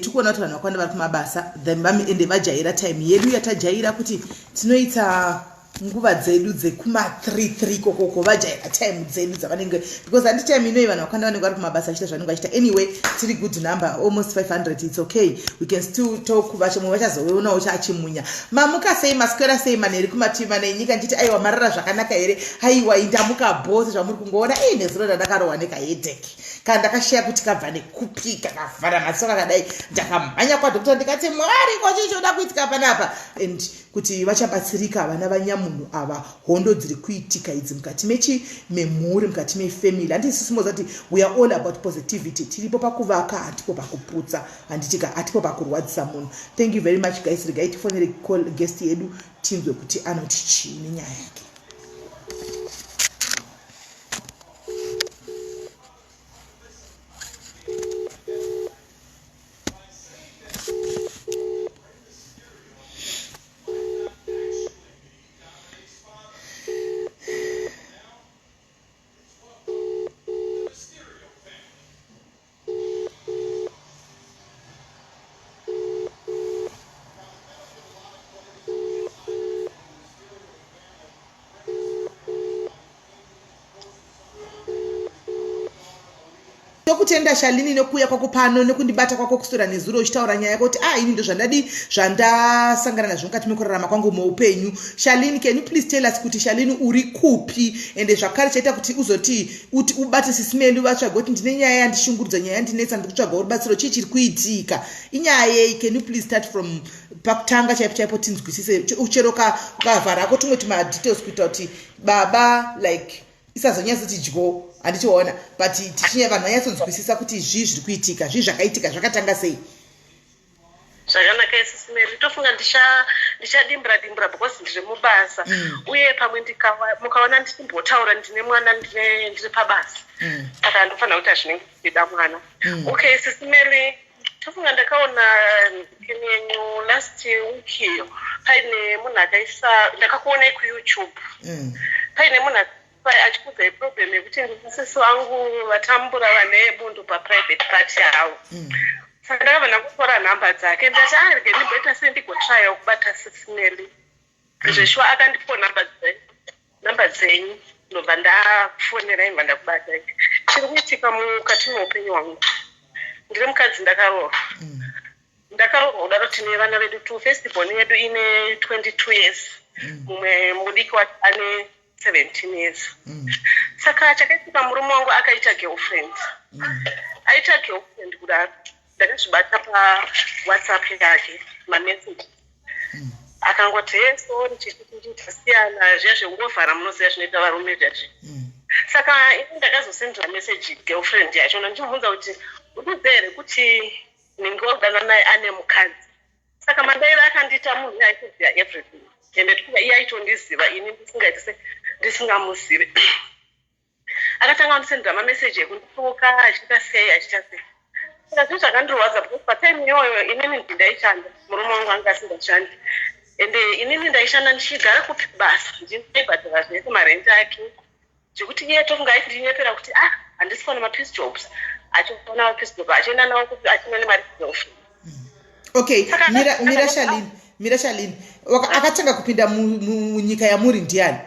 tikuona kuti vanhu vakawanda vari kumabasa ende vajaira time yedu yatajaira kuti tinoita nguva dzedu dzekuma3 kokoko vajaira time dzedu dzavanenge because handi time inoi vanhu vakawanda vanenge vari kumabasa achita zvanenge vachita anyway tiri good number almost 500 it's okay we can still talk vamwe vachazouonawo chachimunya mamuka sei maswera sei manheri kumativi mana enyika ndichiti aiwa marara zvakanaka here aiwa indamuka bhose zvamuri kungoona nezuro randakarohwa nekahedheki kana ndakashiya kuti kabva nekupika kavhara matsoko akadai ndakamhanya kwadhokota ndikati mwari kochichoda kuitika panapa and kuti vachabatsirika vana vanyamunhu ava hondo dziri kuitika idzi mukati memhuri mukati mefamily handisisimoza kuti we are all about positivity tiripo pakuvaka hatipo pakuputsa handitika hatipo pakurwadzisa munhu. Thank you very much guys. Regai tifonere call guest yedu tinzwe kuti anoti chini nyaya yake. Tokutenda Shalini nokuya kwako pano nekundibata kwako kusura nezuro uchitaura nyaya kuti ini ndo zvandasangana nazvo mukati mekurarama kwangu muupenyu. Shalini, can you please tell us kuti Shalini uri kupi ende zvakare chaita kuti uzoti ubate sisimeli vatsvaga kuti ndine nyaya yandishungurudza nyaya yandinetsa ndikutsvaga rubatsiro chii chiri kuitika inyaya yei. Can you please start from pakutanga chaipo tinzwisise ucheroka ukavhara ako tumwe tumadetails kuita kuti baba like isazonyazoti dyo handichiona but tichinya vanhu vanyatsonzwisisa kuti zvii zviri kuitika zvii zvakaitika zvakatanga sei. Zvakanaka isisimeri tofunga ndichadimbura because ndiri mubasa uye pamwe mukaona ndichimbotaura ndine mwana ndiri pabasa saka ndofanira kuti hazvinenge zvichida mwana. Okay isisimeri tofunga ndakaona kenyenyu last week iyo paine munhu akaisa ndakakuonai kuYouTube paine munhu achikudza problem yekuti ndisisi wangu vatambura vane bundu paprivate party yavo saka ndakabva ndakutora nhamba dzake ndati rege ndimboita sendigotraya kubata sisimeli zveshuwa akandipo nhamba dzenyu ndobva ndafonera imva ndakubata chiri kuitika mukati meupenyu hwangu. Ndiri mukadzi ndakaroorwa kudaro tine vana vedu tu festival yedu ine 22 years mumwe mudiki wacho ane 17 years. Saka chakaitika murume wangu akaita girlfriend. Aita girlfriend kudaro. Ndakazvibata paWhatsApp yake mamessage. Akangoti sorry chiti tasiyana zviya zvengovhara munoziva zvinoita varume zvacho. Saka ndakazosendera message girlfriend yacho ndachimubvunza kuti uriziva here kuti ninge wadana naye ane mukadzi. Saka mandaira akandita munhu aitoziva everything. Ende tuka iye aitondiziva ini ndisingamuzive. Akatanga kundisendera mamessage ekundifuka achiita sei. Saka zvinhu zvakandirwadza because patime iyoyo inini ndaishanda murume wangu anga asingashandi ende inini ndaishanda ndichigara kupi basa ndinobhadhara zvese marenti ake zvekuti iye tofunga aiti ndinyepera kuti handisifana mapeace jobs achifana mapeace job achienda nawo kuti achina nemari dzinofu. Okay, Mira Shalini akatanga kupinda munyika yamuri ndiani?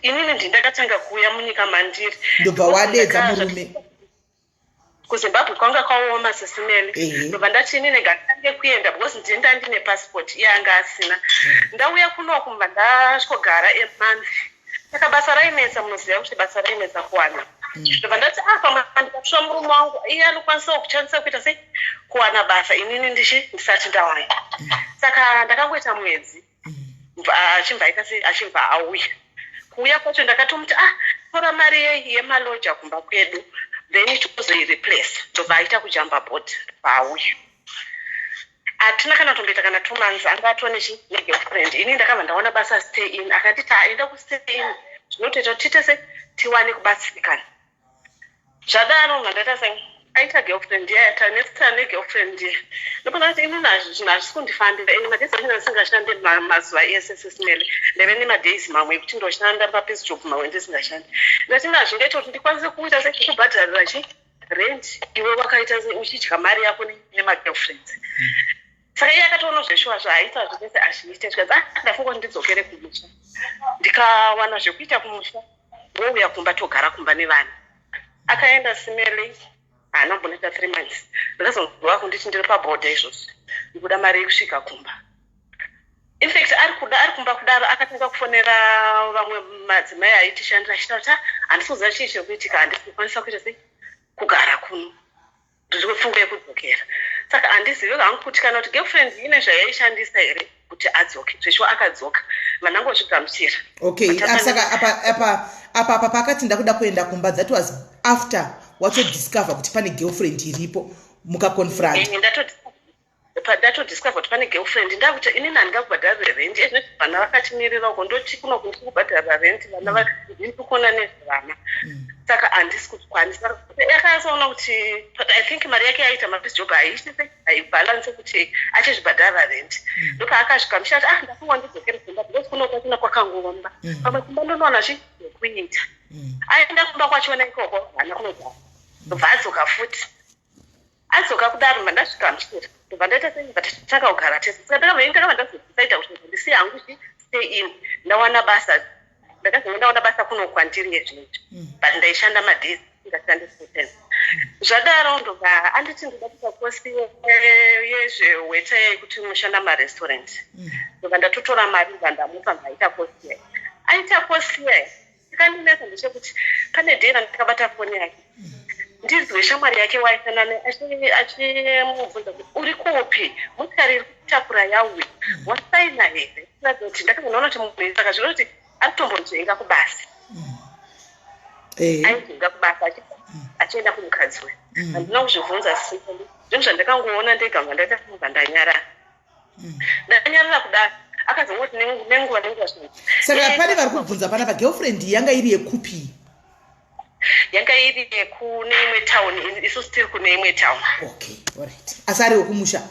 Inini ndakatanga kuuya munyika mandiri ndobva wadedza murume kuZimbabwe kwanga kwaoma sisimeli ndobva ndati inini ngatange kuenda because ndinda ndine passport iye anga asina. Ndauya kuno kumva ndasvogara emonth saka basa rainetsa munoziva kuti basa rainetsa kuwana ndobva ndati pamwe ndikatsva murume wangu iye anokwanisawo kuchandisa kuita sei kuwana basa inini ndisati ndawana. Saka ndakangoita mwedzi achibva auya kuuya kwacho ndakatomuti tora mari yemaloja kumba kwedu then tozoireplace ndobva aita kujamba board pauya. Hatina kana kutomboita kana 2 months anga atone negirlfriend ini ndakabva ndaona basa stay in akatiti aenda kustay in zvinotoita kuti titese tiwane kubatsirikana zvadaro mandata sai aita girlfriend yata nesta negirlfriend ndopona kuti ini nazvisi kundifambira ini madezi achina ndisingashande mazuva ese sisimele ndeve nemadays mamwe ekuti ndoshanda papeace job mamwe ndisingashande ndati nazvingaita kuti ndikwanise kuita sekubhadharira rent iwe wakaita uchidya mari yako nemagirlfriends. Saka iye akatoona zveshuwa zvaaita zvese azviite zvikazi ndafunga kuti ndidzokere kumusha. Ndikawana zvekuita kumusha ndouya kumba togara kumba nevana. Akaenda Simele haana kumboneta 3 months. Ndakazonzwa kunditi ndiri pabhodha izvozvo ndikuda mari yekusvika kumba. In fact ari kumba kudaro akatanga kufonera vamwe madzimai aitishandira achitaura kuti handisi kuziva chii chiri kuitika, handisi kukwanisa kuita sei kugara kuno, ndiri kufunga yekudzokera. Saka handizivi hangu kuti kana kuti girlfriend ine zvayaishandisa here kuti adzoke. Zveshuwa akadzoka manangozvigamuchira. Okay, saka apa pakati ndakuda kuenda kumba, that was after watodiscover kuti pane girlfriend iripo mukaconfront. Ndatodiscover kuti pane girlfriend ndakuti inini handingakubhadharire rent. Ezvinoti vana vakatimirira uko ndoti kuno kuti kubhadharira rent vana vakona nezvevana. Saka handisi kukwanisa. Yakazoona kuti I think mari yake yaita mabhizi job haibalance kuti achizvibhadharira rent. Ndoka akazvikamusha kuti ndafunga ndidzokere kumba because kuno kwakuna kwakangomba. Pamwe kumba ndonoona zvekuita. Aenda kumba kwachona ikoko hana kunogara. Ndobva adzoka futi. Adzoka kudaro mandasvikamushira. Ndobva ndaita sei ndatanga kugara tese. Saka ndakabva ndazodzisaita kuti ndisiye hangu stay in. Ndawana basa. Ndawana basa kuno kwandiri yezvinezvi. But ndaishanda madhezi ndingashande full time. Zvadaro ndobva anditi ndoda kuita kosi yezveweta yekuti mushanda marestaurant. Ndobva ndatotora mari ndamupa ndaita kosi. Aita kosi ikandinesa ndechekuti pane dhera ndakabata foni yake. Ndizwe shamwari yake waifanana achimubvunza kuti uri kupi, motokari iri kutakura yawe wasaina here. Ndakati ndakazoona kuti munhu saka zvinoti aritombonzvenga kubasa. Aizenga kubasa achienda kumukadzi we. Handina kuzvibvunza zvinhu zvandakangoona ndega ndakafunga ndanyarara. Ndanyarara kudaro akazongoti nenguva zvino. Saka pane vari kubvunza panapa girlfriend yanga iri yekupi? Yanga iri kune imwe town, isusu tiri kune imwe town. Okay, alright. Asi ari wekumusha?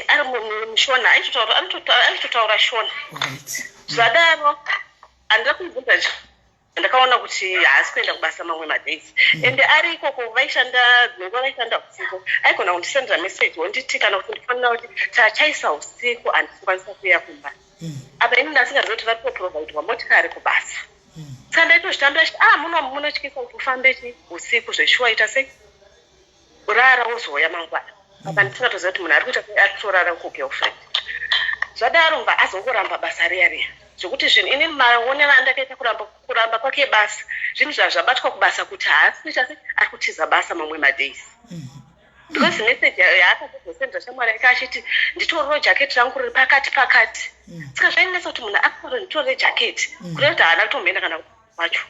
Ari mushona, aitotaura shona. Alright. Zvadaro handida kumubvunza ndakaona kuti haasi kuenda kubasa mamwe madays. Ende ari ikoko vaishanda usiku. Aigona kundisendera message wonditi kana kuti ndifanira kuti tachaisa usiku handikwanisa kuuya kumba. Apa ini ndasingazivi kuti vari kuprovaidwa motikari kubasa. Saka ndaitozvitambira munotyisa kuti ufambe usiku zveshuwa ita sei? Urara wozouya mangwana. Apa ndisingatoziva kuti munhu ari kuita sei ari kutorara kugirlfriend. Zvadaro mba azongoramba basa riya. Zvokuti zvinhu inini maonero andakaita kuramba kwake basa. Zvinhu zvabatwa kubasa kuti haasi kuita sei ari kutiza basa mamwe madays. Because message yaakazosendera shamwari yake achiti nditoriwo jaketi rangu riri pakati. Saka zvainesa kuti munhu akatore nditorere jaketi. Kureva kuti haana kutomboenda kana kwacho.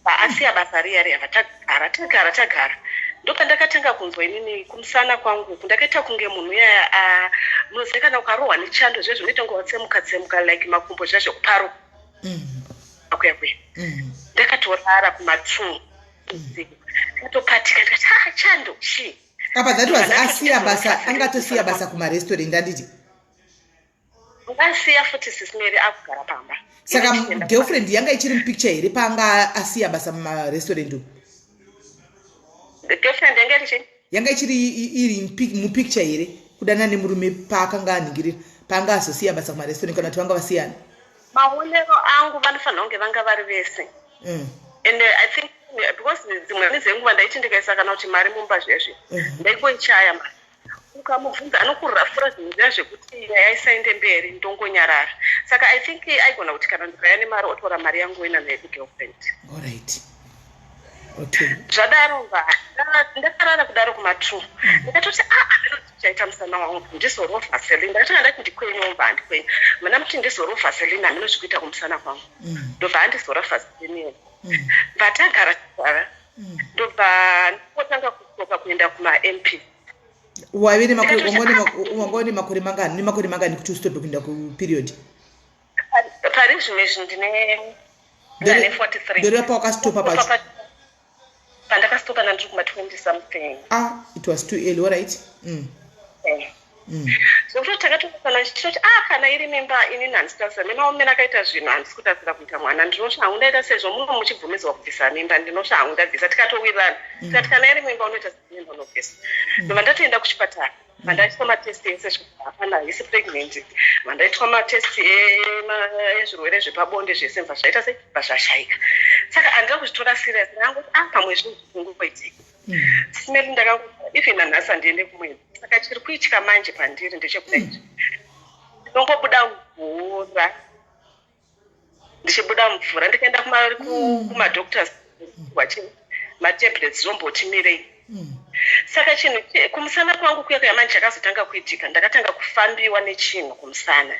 Asiya basa riya tagara. Ndopandakatanga kunzwa inini kumusana kwangu kundakaita kunge munhu uyaya munoziva kana ukarohwa nechando zvezvo unoita kunge watsemuka like makumbo zvazvekuparo. Akuya. Ndakatorara kumatsungu. Ndakatopatika ndikati chando chi. Apa that was asiya basa, angatosiya basa kumarestaurant anditi. Ngasiya futi sisimeri akugara pamba. Saka girlfriend yanga ichiri mupicture here panga asiya basa mumarestaurant. The girlfriend yanga ichiri iri mupicture here kudana nemurume paakanga aningirira panga azosiya basa kumarestaurant kana kuti vanga vasiyana. Maonero angu vanofanira kunge vanga vari vese. And I think because dzimweni dzenguva ndaiti ndikaisa kana kuti mari mumba zvezvi ndaingoichaya mari. Ukamubvunza anokurafura zvinhu zviya zvekuti yaisaende mberi ndongonyarara. Saka I think aigona kuti kana ndikauya nemari otora mari yangu oenda naye kugirlfriend. Alright. Okay. Zvadaro ndakarara kudaro kuma2. Ndakatoti chaita musana wangu ndizoro Vaseline. Ndakatanga ndati ndikwenyu mba ndikwenyu. Mana muti ndizoro Vaseline amino zvikuita kumusana kwangu. Ndobva ndizoro Vaseline. Vatagara ndobva ndotanga kusoka kuenda kuma MP. Waviri wangoni makore mangani? Ni makore mangani kuti usitope kuenda ku period? Pari zvimwe ndine 43. Ndori apa wakastopa pacho? Pandakastopa ndandiri kuma 20 something. It was too early, all right? Zvekuti takatokana chichoti kana iri mimba ini handisitasira nemaomena akaita zvinhu handisi kutasira kuita mwana ndinoshangu ndaita sezvo muno muchibvumidzwa kubvisa mimba ndinoshangu ndabvisa tikatowirirana tikati kana iri mimba unoita semimba unobvisa ndobva ndatoenda kuchipatara mandaitwa matesti ese hapana haisi pregnant mandaitwa matesti ezvirwere zvepabonde zvese mva zvaita sei bva zvashayika saka handina kuzvitora serious ndangoti pamwe zvinhu zvikungoitika simeli ndakangoti even nanhasi handiende kumwedzi saka chiri kuitika manje pandiri ndechekudai ndinongobuda mvura ndichibuda mvura ndikaenda kumadoctors wachini matablets zombotimirei saka chinhu kumusana kwangu kuya manje chakazotanga kuitika ndakatanga kufambiwa nechinhu kumusana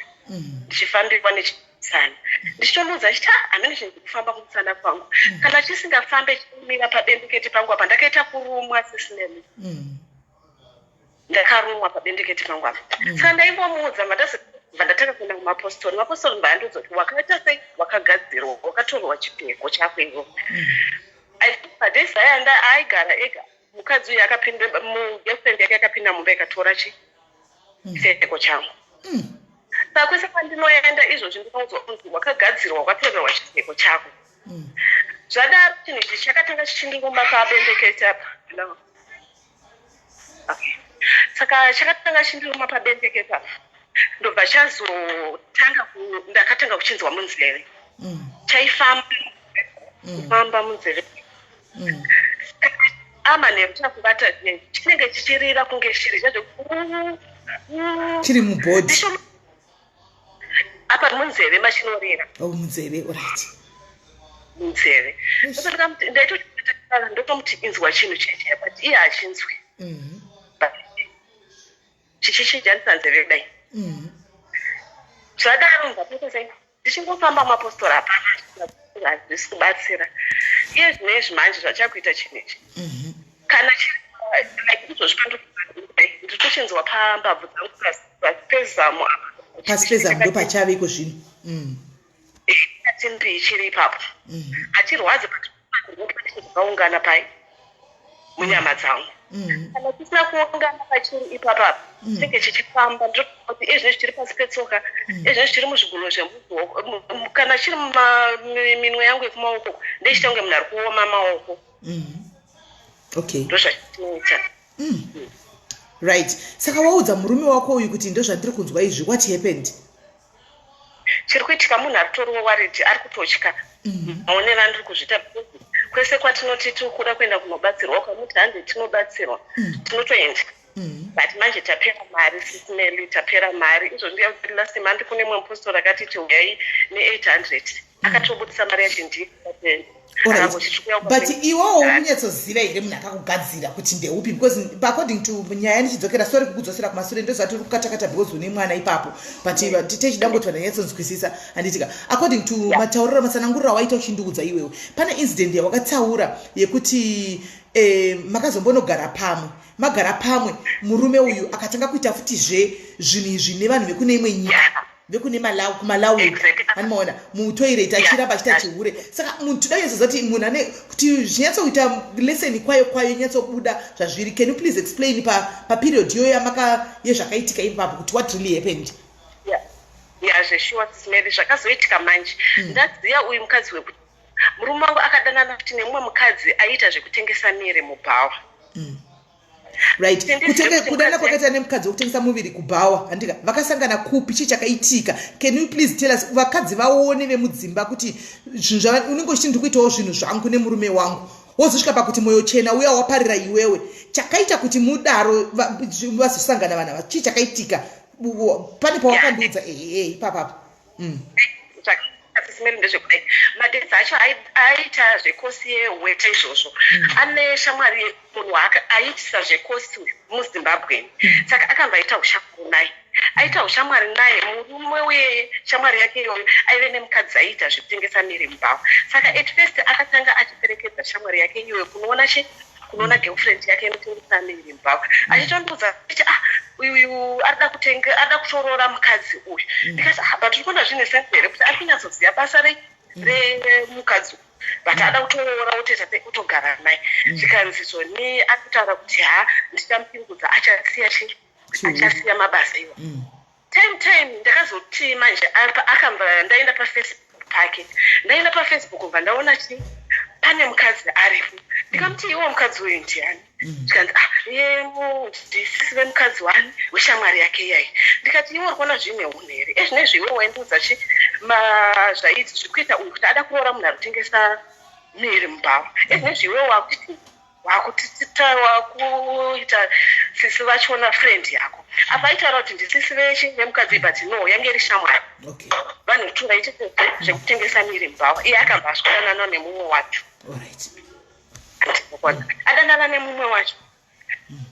ndichifambiwa nechimusana ndichitomudza chiti hamene chinhu kufamba kumusana kwangu kana chisingafambe chimira pabendeketi pangu apa ndakaita kurumwa sesinemi ndakarumwa pabendeketi pangu apa saka ndaimbomuudza ndatanga kuenda kumapostori mapostori mbandudzoti wakaita sei wakagadzirwa wakatorwa chipfeko chako ivo padhesi ayanda aigara ega mukadzi uyu akapinda mugirlfriend yake akapinda mumba ikatora chipfeko changu saka kwese kwandinoenda izvozvi ndinoudzwa kunzi wakagadzirwa wakatorerwa chipfeko chako zvadaro chinhu ichi chakatanga chichindiruma pabendeketi apa saka chakatanga chichindiruma pabendeketi apa ndobva chazotanga ndakatanga kuchinzwa munzeve chaifamba munzeve amanheru chakubata chinenge chichirira kunge shiri chiri mubhodhi apa munzeve machinorira munzeve right munzeve ndotomuti inzwa chinhu cheche but iye hachinzwi chichichinjanisa nzeve kudai zvadaro ndapotosai ndichingofamba mapostori apana hazvisi kubatsira iye zvinezvi manje zvachakuita chinhu ichi kana izvozvi nditochinzwa pambabvu dzangu pazipezamo pasi pezamu ndo pachaveko zvino atimbi chiri ipapo hachirwadzi pakaungana pai munyama dzangu kana tisina kuungana pachiri ipapa chinenge chichifamba ndoti ezvinezvi chiri pasi petsoka ezvinezvi chiri muzvigulo zvemuoko kana chiri minwe yangu yekumaoko ndechita kunge munhu ari kuoma maoko okay ndozvatinoita right saka waudza murume wako uyu kuti ndo zvandiri kunzwa izvi what happened chiri kuitika munhu ari toriwo wariti ari kutotya maonera ndiri kuzvita kwese kwatinoti tikuda kuenda kunobatsirwa ukamuti hande tinobatsirwa tinotoenda but manje tapera mari sisineli tapera mari izvo ndiyakuti last month kune mwe mupostori akatiti uyai ne800 akatobudisa mari yacho ndii but iwowo unyatsoziva here munhu akakugadzira kuti ndeupi because according to nyaya ndichidzokera sori kukudzosera kumasure ndozvati uri kukatakata because une mwana ipapo but techidangoti vanhu vanyatsonzwisisa handitika according to matauriro matsananguriro awaita uchindiudza iwewe pane incident yawakatsaura yekuti makazombonogara pamwe magara pamwe murume uyu akatanga kuita futizve zvinhu izvi nevanhu vekune imwe nyika vekune kumalawi anomaona mutoilet achiramba achita chihure saka munhu toda kunyatsoziva kuti munhu ane kuti zvinyatsoita leseni kwayo inyatsobuda zvazviri can you please explain paperiod iyoyo yezvakaitika ipapo kuti what really happened zveshuwa simeri zvakazoitika manje ndaziva uyu mukadzi wekuti murume wangu akadanana kuti nemumwe mukadzi aiita zvekutengesa miri mubhawa right kudana kwakaita nemukadzi wokutengesa muviri kubhawa handika vakasangana kupi chii chakaitika can you please tell us vakadzi vaone vemudzimba kuti zvinhu unenge uchiti kuitawo zvinhu zvangu nemurume wangu wozosvika pakuti mwoyo chena uya waparira iwewe chakaita kuti mudaro vazosangana vanhu ava chii chakaitika pane pawakandiudza ipapapo simeri ndezvekudai madhedzi acho aita zvekosi yeweta izvozvo ane shamwari munhu aiitisa zvekosi muzimbabwe saka akambaita ushamwari naye aita ushamwari naye murume uye shamwari yake iyoyo aive nemukadzi aiita zvekutengesa miri mubhawa saka at first akatanga achiperekedza shamwari yake iyoyo kunoona girlfriend yake inotengesa miri mubhawa achitondiudza kuti uyu ada kutorora mukadzi uyu ndikati but tiri kuona zvine sense here kuti ari kunyatsoziva basa remukadzi but ada kutorora utogara naye zvikanzi zvoni akutaura kuti ndichamupingudza achasiya achasiya mabasa iwo time ndakazoti manje akamba ndaenda pafacebook pake ndaenda pafacebook ubva ndaona chi pane mukadzi aripo ndikamuti iwo mukadzi uyu ndiani ndikanzi ndisisi vemukadzi wani weshamwari yake iyai ndikati iwo uri kuona zvine unhere ezvinezvi iwe waindiudza chi zvaiti zvikuita uyu kuti ada kuroora munhu ari kutengesa miri mubhawa ezvinezvi iwe wakuita sisi vachona friend yako apa aitaura kuti ndisisi vemukadzi but no yange iri shamwari vanhu kuti vaitete zvekutengesa miri mubhawa iye akamba aswidanana nemumwe wacho adanana nemumwe wacho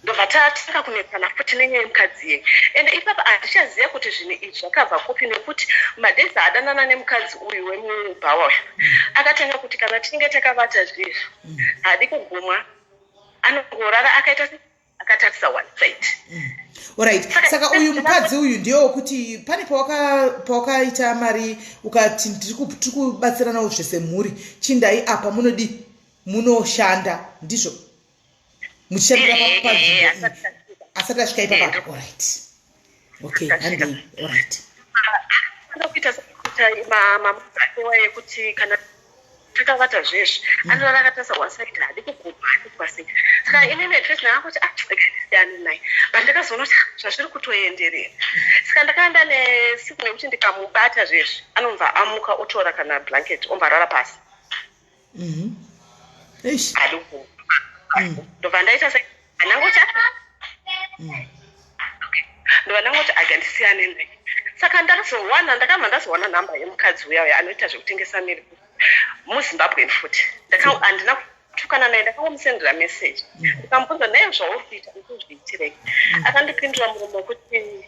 ndobva tatanga kunetsana futi nenyaya yemukadzi ye ende ipapa handichaziva kuti zvinhu izvi zvakabva kupi nekuti madhezi adanana nemukadzi uyu wemubhawa uyu akatanga kuti kana tinenge takavata zvezvi hadi kugumwa anongorara akaita akatarisa one side Alright. Saka uyu mukadzi uyu ndiyo kuti pane pawakaita mari ukati tiri kubatsiranawo zvese mhuri chindai apa munodi munoshanda ndizvo muchishandira asati asvika ipapa. Alright. Okay, handei. Alright. Anokuita mama yekuti kana takavata zvezvi anorara akatarisa one side hadi kuguma kwasi saka inene address nakuti siyani naye but ndakazoona kuti zvazviri kutoenderera saka ndakaenda nesiku nekuti ndikamubata zvezvi anobva amuka otora kana blanket ombarara pasi hadi kuguma ndobva ndaita nangoti ndobva ndangoti agandisiyane naye saka ndakabva ndazowana nhamba yemukadzi uya anoita zvekutengesa miri muZimbabwe futi handina kutukana naye ndakamusendera message ndikamubvunza naye zvauri kuita ndikuzviitirei akandipindura murume wekuti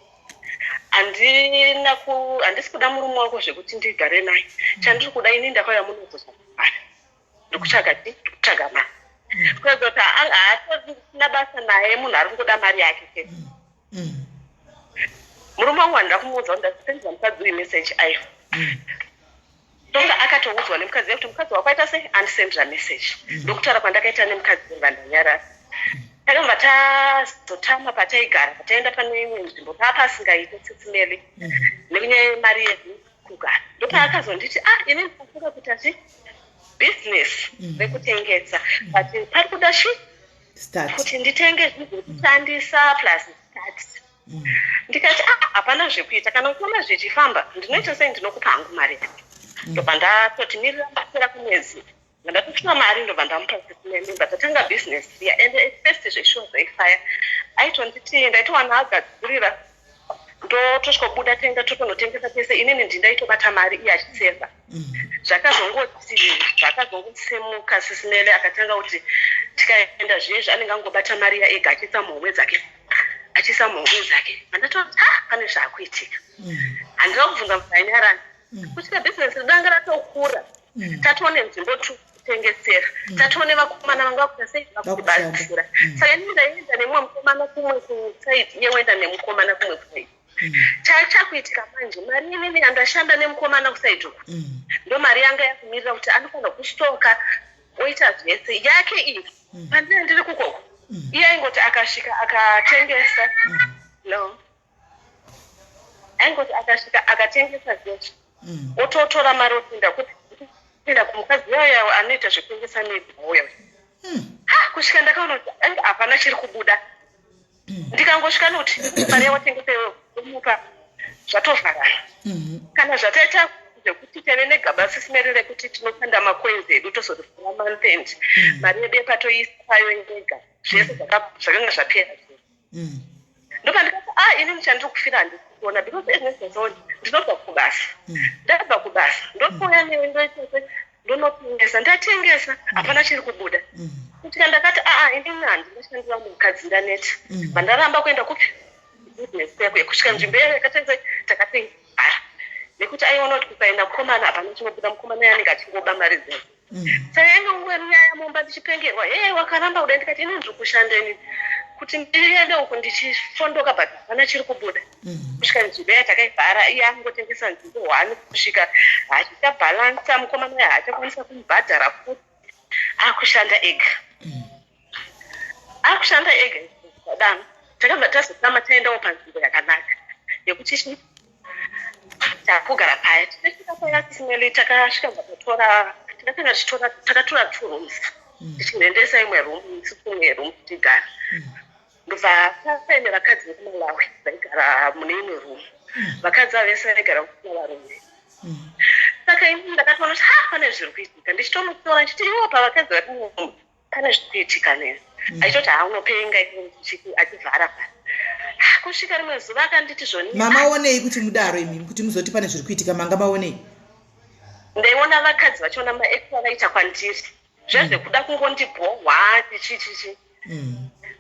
handisi kuda murume wako zvekuti ndigare naye chandiri kuda ini ndakauya munozozvakugara ndikutsvaga mari kuedza kuti haatorina basa naye munhu ari kungoda mari yake chete murume wangu handida kumuudza kuti ndasendera mukadzi uyu message ayo ndonga akatoudzwa nemukadzi kuti mukadzi wako aita sei andisendera message ndokutaura kwandakaita nemukadzi vandanyarara takabva tazotama pataigara pataenda pane imwe nzvimbo papasingaite tsitsimeli nekunyaya yemari yedu kugara ndopaakazonditi ini ndikafunga kuti ati business rekutengesa but pari kuda kuti nditenge zvizvekushandisa plus start ndikati hapana zvekuita kana uchiona zvichifamba ndinoita sei ndinokupa hangu mari yake ndobva ndatoti mirira mbapera kumwedzi ndatotuma mari ndobva ndamupa ndobva tatanga business iya ende first zveshuwa zvaifaya aitonditi ndaitowana agadzirira ndotosvikobuda tenda totonotengesa pese inini ndindaitobata mari iye achiseva zvakazongotsemuka sisinele akatanga kuti tikaenda zvezvi anenge angobata mari iya ega achisa muhomwe dzake andatoti pane zvaakuitika handina kubvunza muzanyarani kusvika bhizinesi ridanga ratokura tatoone nzvimbo tukutengesera tatoone vakomana vanga vakuita sei vakubatsira saka inini ndaienda nemumwe mukomana kumwe kusaidi iye waenda nemukomana kumwe kusaidi chakuitika manje mari inini andashanda nemukomana kusaidi uku ndo mari yanga yakumirira kuti anofanira kustoka oita zvese yake iyi pandine ndiri kukoko iye aingoti akasvika akatengesa aingoti akasvika akatengesa zveshe ototora mari opinda kupinda kumukadzi uyo anoita zvekutengesa miri uyo kusvika ndakaona kuti hapana chiri kubuda ndikangosvika noti mari yawatengeseyo omupa zvatovharana kana zvataita zvekuti teve negaba sisimere rekuti tinopanda macoins edu tozorifura month end mari yedu yepatoisa payo yega zvese zvakanga zvapera ndopa ndikati inini chandiri kufira handisi kuona because ezvinezvezoni ndinobva kubasa ndabva kubasa ndotouya newe ndoitese ndonotengesa ndatengesa hapana chiri kubuda kutika ndakati inini handinashandira mukadzi ndaneta vandaramba kuenda kupi business yako yekusvika nzvimbo yakatengesa takatengara nekuti aiona kuti kukaenda mukomana hapana chinobuda mukomana yanenge achingoba mari dzese saka yange ungweri nyaya momba ndichipengerwa wakaramba kuda ndikati ini ndiri kushandeni kuti ndiende uku ndichifondoka but hapana chiri kubuda kusvika nzvimbo yatakaivhara iye angotengesa nzvimbo hwani kusvika hachichabhalansa mukomana uya haachakwanisa kumubhadhara futi akushanda ega zadano takabva tazotama taendawo panzvimbo yakanaka yekuti takugara paya tichasvika paya Smeli takasvika takatora 2 rooms tichinoendesa imwe room kumwe room tigara ndobva paine vakadzi vekumalawi vaigara mune imwe room vakadzi vese vaigara kumavarume saka ini ndakatoona kuti pane zviri kuitika ndichitomutora ndichiti iwo pavakadzi vari muroom pane zviri kuitika neni achitoti unopenga achivhara pari kusvika rimwe zuva akanditi zvoni mamaonei kuti mudaro imimi kuti muzoti pane zviri kuitika manga maonei ndaiona vakadzi vachiona maekta vaita kwandiri zvezvekuda kungondibhohwa chichichichi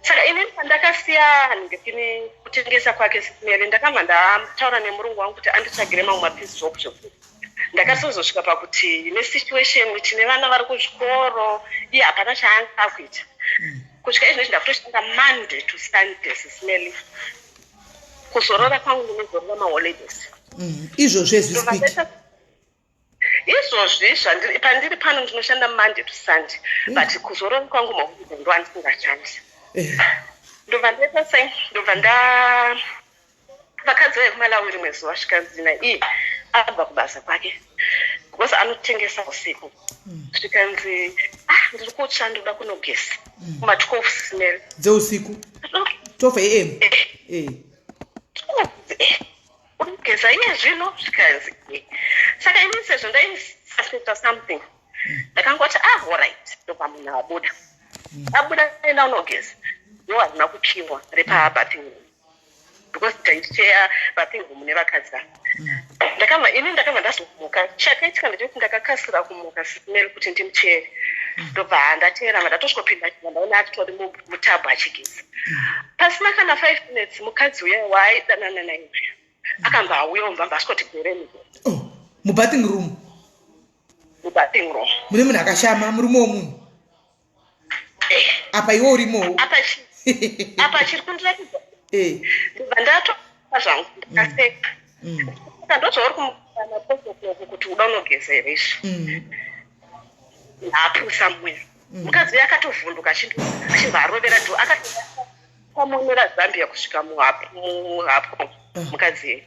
saka ini pandakasiya ngekini kutengesa kwake Smeli ndakamba ndataura nemurungu wangu kuti anditsvagire mamwe mapiece shop zvekuti ndakazozosvika pakuti nesituation tine vana vari kuzvikoro iye hapana chaanga akuita kusvika izvinezvi ndakutoshanda Monday to Sunday Smeli kuzorora kwangu nezorora maholidays izvozvo ezvispeak izvozvi pandiri pano ndinoshanda Monday to Sunday but kuzorora kwangu maholidays ndo andisingashandi ndobva vakadzi vekumalawi rimwe zuva svikanzina iye abva kubasa kwake because anotengesa usiku svikanzi ndiri kutsva ndoda kunogesa kuma-12 Smeli dzeusiku 12 am unogesa iye zvino svikanzi saka ini sezvo ndaisuspecta something ndakangoti alright ndobva munhu abuda aenda unogesa ndo hazina kukiwa repabathing room because taicheya bathing room nevakadzi ini ndakabva ndazomuka chakaitika ndechekuti ndakakasira kumuka Smeli kuti ndimuchere ndobva ndateerama ndatosvikopinda ndaona atitori mutabhu achigeza pasina kana 5 minutes mukadzi uya waaidanana naiwe akamba auya umva mbasvikoti gereni mubathing room mune munhu akashama murume womunhu apa iwe urimowo apa chiri kundiratidza ndobva ndatoa zvangu ndikaseka saka ndozvauri kumukana posokoku kuti uda unogeza here izvi nhapusa mwe mukadzi uya akatovhunduka achibva arovera dho akapamonera Zambia kusvika muhapo mukadzi ye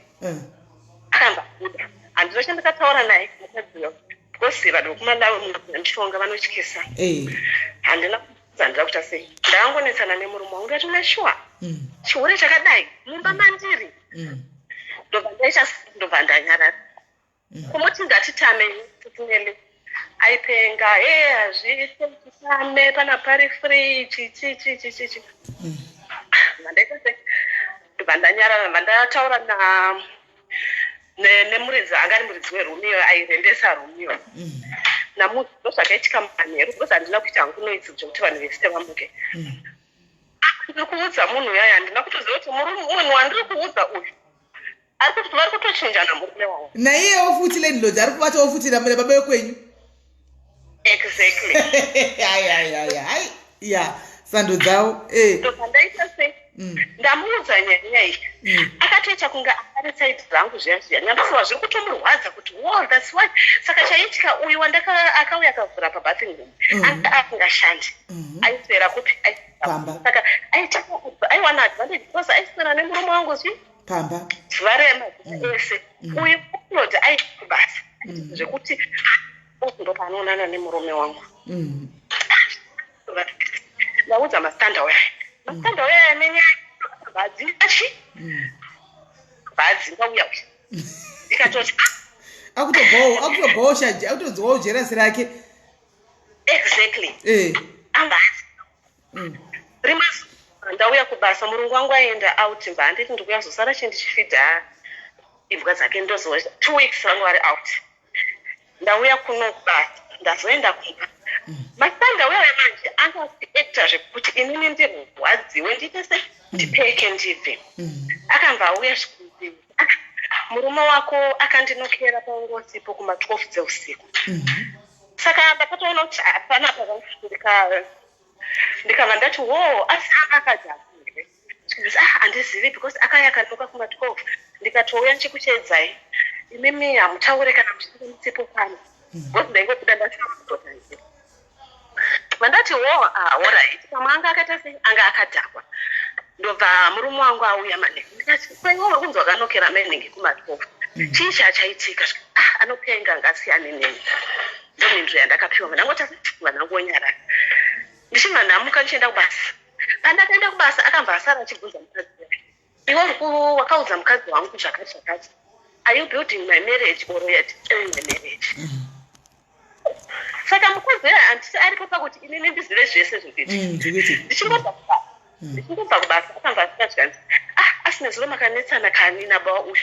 akamba buda handizvo chandakataura naye mukadzi uyo because vanhu vekumalawi mishonga vanotyisa handina kudzandira kuti sei ndaangonetsana nemurume wangu ndati unashuwa chihure chakadai mumba mandiri ndobva ndanyarara kumuti ndatitame Smeli aipenga hazvitame pana pari free chichichichichi mandaitase ndobva ndanyarara vandataura nemuridzi anga ari muridzi werumiyo airendesa rumiyo namunhu ndozvakaitika manheru because handina kuita hangu noidzi zvekuti vanhu vesite vamuke ndiri kuudza munhu uyaya handina kutoziva kuti munhu wandiri kuudza uyu ari kuti vari kutochinjana murume wangu naiyewo futi landlord ari kuvatawo futi baba vekwenyu exactly hai ya sando dzavo ndobva ndaita sei ndamuudza nyaya iyi akatoita kunge ari saidi dzangu zviya zviya nyambisiwa zviri kutomurwadza kuti that's why saka chaitika uyu akauya akavhura pabathing room anga asingashandi aiswera kupi saka aiwana advantage because aiswera nemurume wangu zvi pamba zuva remazita ese uyu unoti aikubasa zvekuti ndo panoonana nemurume wangu ndaudza mastanda uyaya nenyaya vadzingachi vadzingauya uya ndikatoti akutobvawo shaji akutodzowawo jerasi rake exactly ambazi rimwe ndauya kubasa murungu wangu aenda out mba handiti ndiri kuyazosara chindichifidha imbwa dzake ndozoa 2 weeks vangu vari out ndauya kuno kubasa ndazoenda kumba masanda uya wemanje angaacta zvekuti inini ndirwadziwe nditese ndipeke ndibve akamba auya zvikunzi murume wako akandinokera paungosipo kuma-12 dzeusiku saka ndakatoona kuti hapana ndikava ndati asi akadzakure handizivi because akaya akanoka kuma-12 ndikatouya ndichikuchedzai imimi hamutaure kana muchiri mutsipo pano because ndaingobuda ndatiakutotai vandati alright pamwe anga akaita sei anga akadhakwa ndobva murume wangu auya mane ndikati kwaiwa kunzwa kanokera maningi kuma12 chii chachaitika anopenga ngasiyani neni ndomindro yandakapiwa ndangoti vanangonyarara ndichibva ndamuka ndichienda kubasa pandakaenda kubasa akambva asara achibvunza mukadzi wake iwe wakaudza mukadzi wangu zvakati are you building my marriage or you are destroying the marriage saka mukadzi uya handiti aripo pakuti inini ndizive zvese zvekuiti ndichingobva kubasa akambva asingatyanzi asina zuva makanetsana kani nababa uyu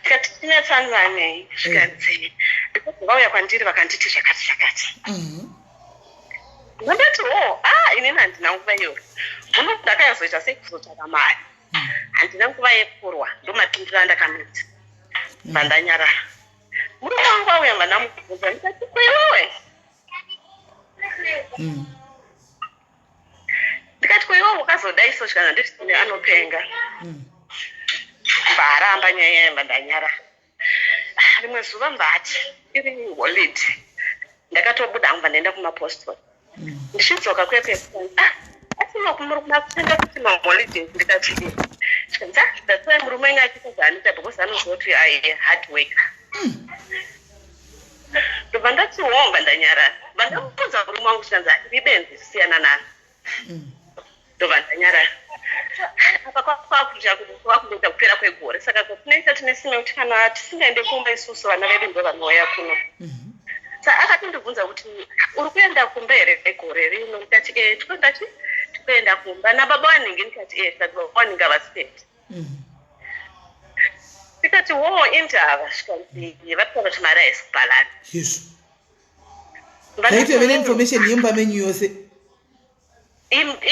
tikati tinetsanzanei zvikanzi because vauya kwandiri vakanditi zvakati ndandati inini handina nguva iyoyo muno ndakayazoita sekuzotsvaka mari handina nguva yekurwa ndomatindiro andakanoita vandanyarara murume wangu auya vanamubvunza ndikati kweiwewe ndikati kweiwewe wakazodaiso kana ndisine anopenga mbaramba nyaya yemba ndanyarara rimwe zuva mbati iri holiday ndakatobuda ngumva ndaenda kumapostori ndichidzoka kwepesani asinokumurikumakuenda kuti maholiday ndikati ndatsai murume enye achitozvaanoita because anoziva kuti hard worker ndobva ndati womba ndanyarara vandamubvunza murume wangu chikanzi ribenzi siyana nani ndobva ndanyarara apa kwakuita kupera kwegore saka kwatinoita tinesime kuti kana tisingaende kumba isusu vana vedu ndo vanouya kuno saka akatondibvunza kuti uri kuenda kumba here gore rino ndikati tikuenda kumba nababa wanhingi ndikati baba wanhingi havasipeti ndikati indava zvikanzi vataura kuti mari haisibhalani vaitove information yemba menyu yose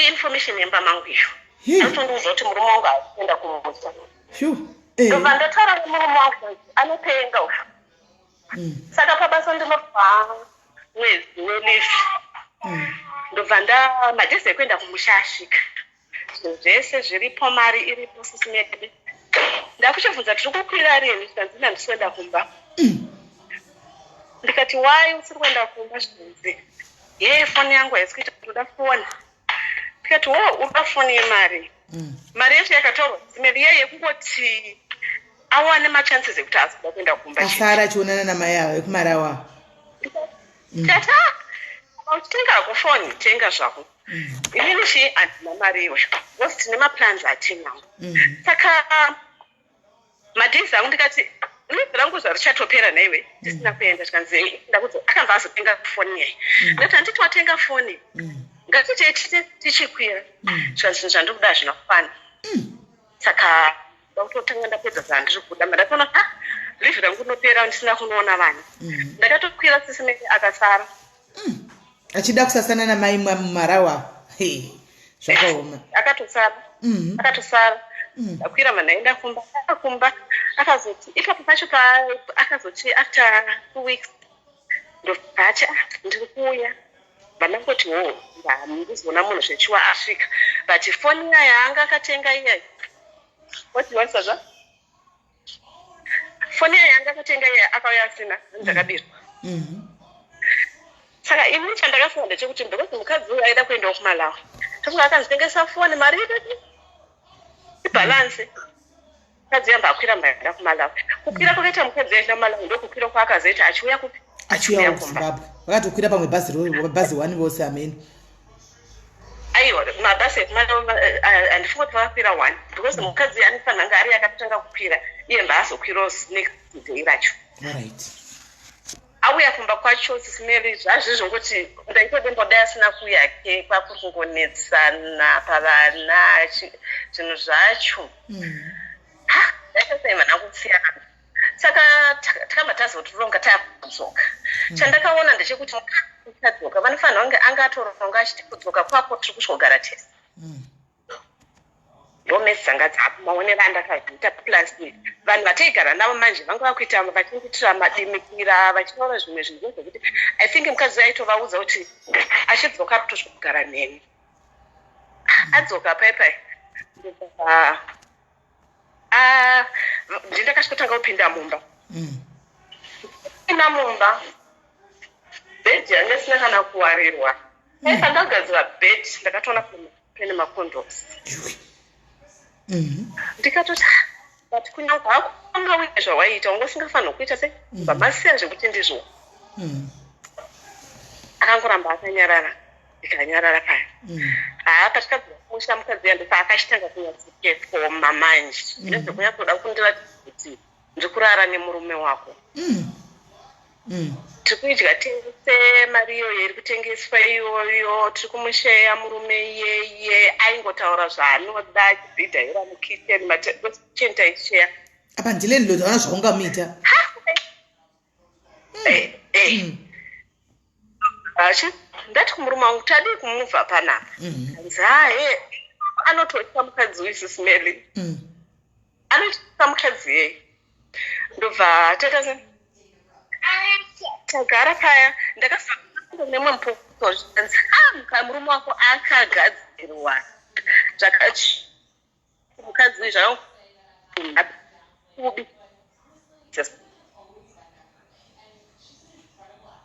information yemba mangu iyo anotondiudza kuti murume wangu hakuenda kumusa ndobva ndataura nemurume wangu anopenga uyu saka pabasa ndinobva mwezi welefi ndobva madhezi ekuenda kumusha asvika zvinhu zvese zviripo mari iripo sisimede ndakuchibvunza tiri kukwira rini zvikanzi handisikuenda kumba ndikati wai usiri kuenda kumba zvikanzi foni yangu haisi kuita kuti uda foni ndikati uda foni yemari mari yacho yakataurwa zimeri yaiye kungoti awane machances ekuti asikuda kuenda kumba asara achionana namai avo ekumarawa ndikati uchitenga kufoni tenga zvako inini shi handina mari iyoyo because tine maplans atinawo saka madhezi angu ndikati livhi rangu zvarichatoopera naiwe ndisina kuenda chikanzi ndakudza akambva azotenga foni yai ndati handiti watenga foni ngatitei tichikwira zvinhu zvandikuda zvinofana saka ndakutotanga ndapedza zvandiri kuda mandatoona livhi rangu rinopera ndisina kunoona vanhu ndakatokwira sisimei akasara achida kusasana namai mumarawa zvakaoma akatosara ndakwira manhaenda kumba akazoti ipapo pacho akazoti after 2 weeks ndobvacha ndiri kuuya vandangoti ndizona munhu zvechiwa asvika but foni iya yaanga akatenga iyai watiwanisazva foni iya yaanga akatenga iya akauya asina ndakabirwa saka ini chandakafunga ndechekuti because mukadzi uyu aida kuendawo kumalawi tokuti akanzitengesa foni mari ibhalansi mukadzi yamba akwira mbaenda kumalawi kukwira kwakaita mukadzi yaenda kumalawi ndokukwira kwaakazoita achiuya kupi achiuya kuzimbabwe vakatokwira pamwe bhazi 1 vose ameni aiwa mabhasi handifunga kuti vakakwira 1 because mukadzi anofanira nga ari akatanga kukwira iye mbaazokwirawo next day racho auya kumba kwacho sisimeri zvazvizvongokuti ndaitodemboda asina kuuya ke kwakuri kungonetsana pavana zvinhu zvacho ndaitosema nakusiyana saka takamba tazotironga takudzoka chandakaona ndechekuti tadzoka vanofanira kunge anga atoronga achiti kudzoka kwako tiri kusvogara tese ndomesi dzanga dzapo maonero andakazviita plus vanhu vataigara navo manje vanga vakuita vachingitira madimikira vachitaura zvimwe zvinhu zvekuti I think mukadzi aitovaudza kuti achidzoka kutosvogara neni adzoka paipai ndindakasvitotanga kupinda mumba ina mumba bhedhi yanga isina kana kuwarirwa aisa ndagadzira bhedhi ndakatoona pene macondoms ndikatoti but kunyange hakuanga uite zvawaita wanga usingafanira kuita sei vamasiya zvekuti ndizvo akangoramba akanyarara ndikanyarara paya patikadzira kumusha mukadzi yandofa akachitanga kunyatsokefoma manje nezvekunyasoda kundiratidza kuti ndiri kurara nemurume wako tiri kuidya tengese mari iyoyo iri kutengeswa iyoyo tiri kumusheya murume iyeye aingotaura zvaanoda achibhidhaira mukitchen matecheni taisheya apa ndile ndinoona zvaungamuita ndati kumurume wangu tadi kumuvha panapa anzi hahe anotoita mukadzi uisisimeli anotoita mukadzi yeye ndobva tagara paya ndakasanga nemwe mupoanzi murume wako akagadzirwa zvakachi mukadzi zvaubi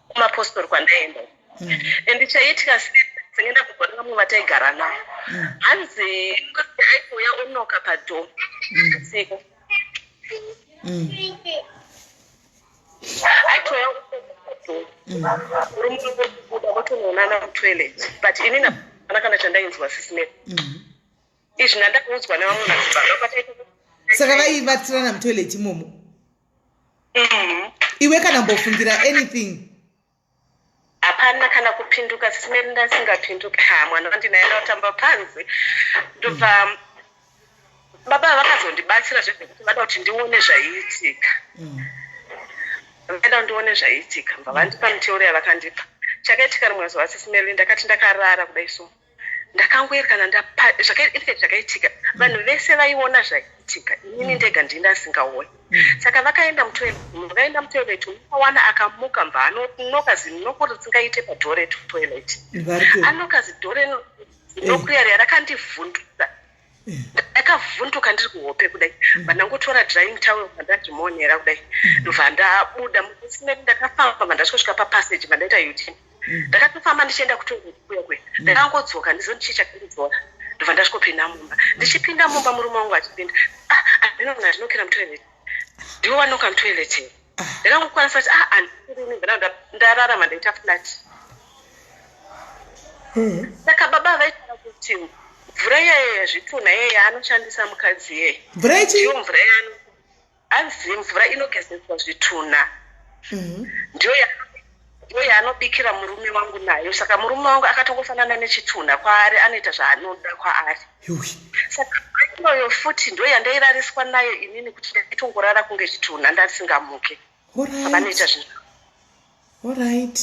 kumapostori kwandaenda and chaitika sengenda kugona vamwe vataigara navo hanzi aitoya onoka padho siko aitoya rumuda votonoonana mutoilet but inini hapana kana chandainzwa sisine izvi ndandakaudzwa nevamwe madzibaba saka vaivatirana mutoilet imomo iwe kana mbofungira anything hapana kana kupinduka sisimeri ndasingapinduka mwana wandinaenda kutamba panzi ndobva baba vakazondibatsira zvekuti vada kuti ndione zvaiitika vaida ndione zvaiitika mva vandipa muteori yavakandipa chakaitika rimwe zuva sisimeri ndakati ndakarara kudai so ndakangoerekana zvakaitika vanhu vese vaiona zvaiitika inini ndega ndindasingaoni saka vakaenda mutoilet unowana akamuka mva anonoka zinoko ritsingaite padhore toilet anoka zidhore nokuriyari rakandivhundura ndakavhunduka ndiri kuhope kudai vandangotora drying towel vandadzimonera kudai ndobva ndabuda musinei ndakafamba vandasvika papassage vandaita utin ndakatofamba ndichienda kutoilet kuya ndakangodzoka ndizondichicha kandidzora ndobva ndasvikopinda mumba ndichipinda mumba murume wangu achipinda andinona ndinokira mutoilet ndiwo wanoka mutoilet here ndakangokwanisa kuti andirini ndararama ndaita flat saka baba vaitaura kuti mvura iyeyo yazvituna yeye anoshandisa mukadzi yeye mvura ichi mvura anzi mvura inogezeswa zvituna ndiyo yaanobikira murume wangu nayo saka murume wangu akatongofanana nechituna kwaari anoita zvaanoda kwaari saka iyoyo futi ndo yandairariswa nayo inini kuti ndaitongorara kunge chituna ndasingamuke vanoita zvinhu alright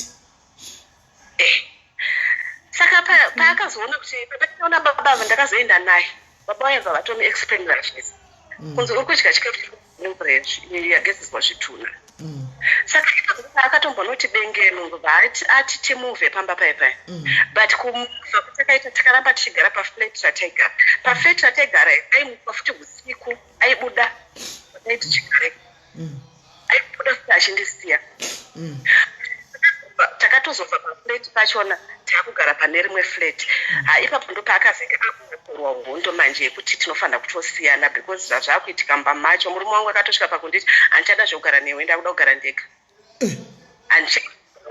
saka paakazoona kuti patinoona baba vandakazoenda naye baba vaibva vatomi explainira zvese kunzi uri kudya chikafu nemvura yagezeswa zvituna saka akatombonoti bengeno ngobva ati timuvhe pamba paipai but kumuvha kutakaita takaramba tichigara paflat rataigara paflat rataigara aimuka futi usiku aibuda dai tichigara aibuda futi achindisiya takatozobva paflat pachona takugara pane rimwe flat ipapo ndo paakazenge akurekorwa hondo manje yekuti tinofanira kutosiyana because zvazvakuitika mba macho murume wangu akatosvika pakunditi handichada zvekugara newe ndakuda kugara ndega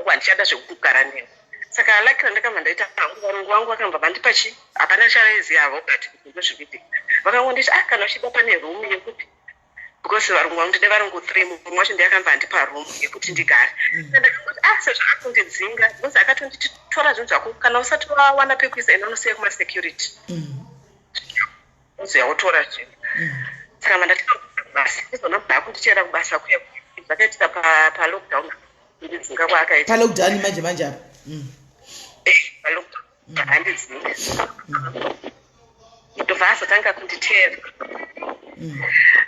handichada zvekugara newe saka alakira ndakabva ndaita pangu varungu wangu vakabva vandipa chi hapana chavaiziva but ndozvikuitika vakangonditi kana uchida pane room yekuti because varungu vangu ndine varungu 3 mumwe wacho ndiakabva andipa room yekuti ndigare ndakangoti sezvo akundidzinga because akatonditi tora zvinhu zvako kana usati wawana pekuisa ina unosiya kumasecurity uzoyawotora zvinhu saka mandatika basa izona bva kundichera kubasa kuya zvakaitika palockdown ndidzinga kwaakaita palockdown manje apa palockdown handidzinga ndobva azotanga kunditeera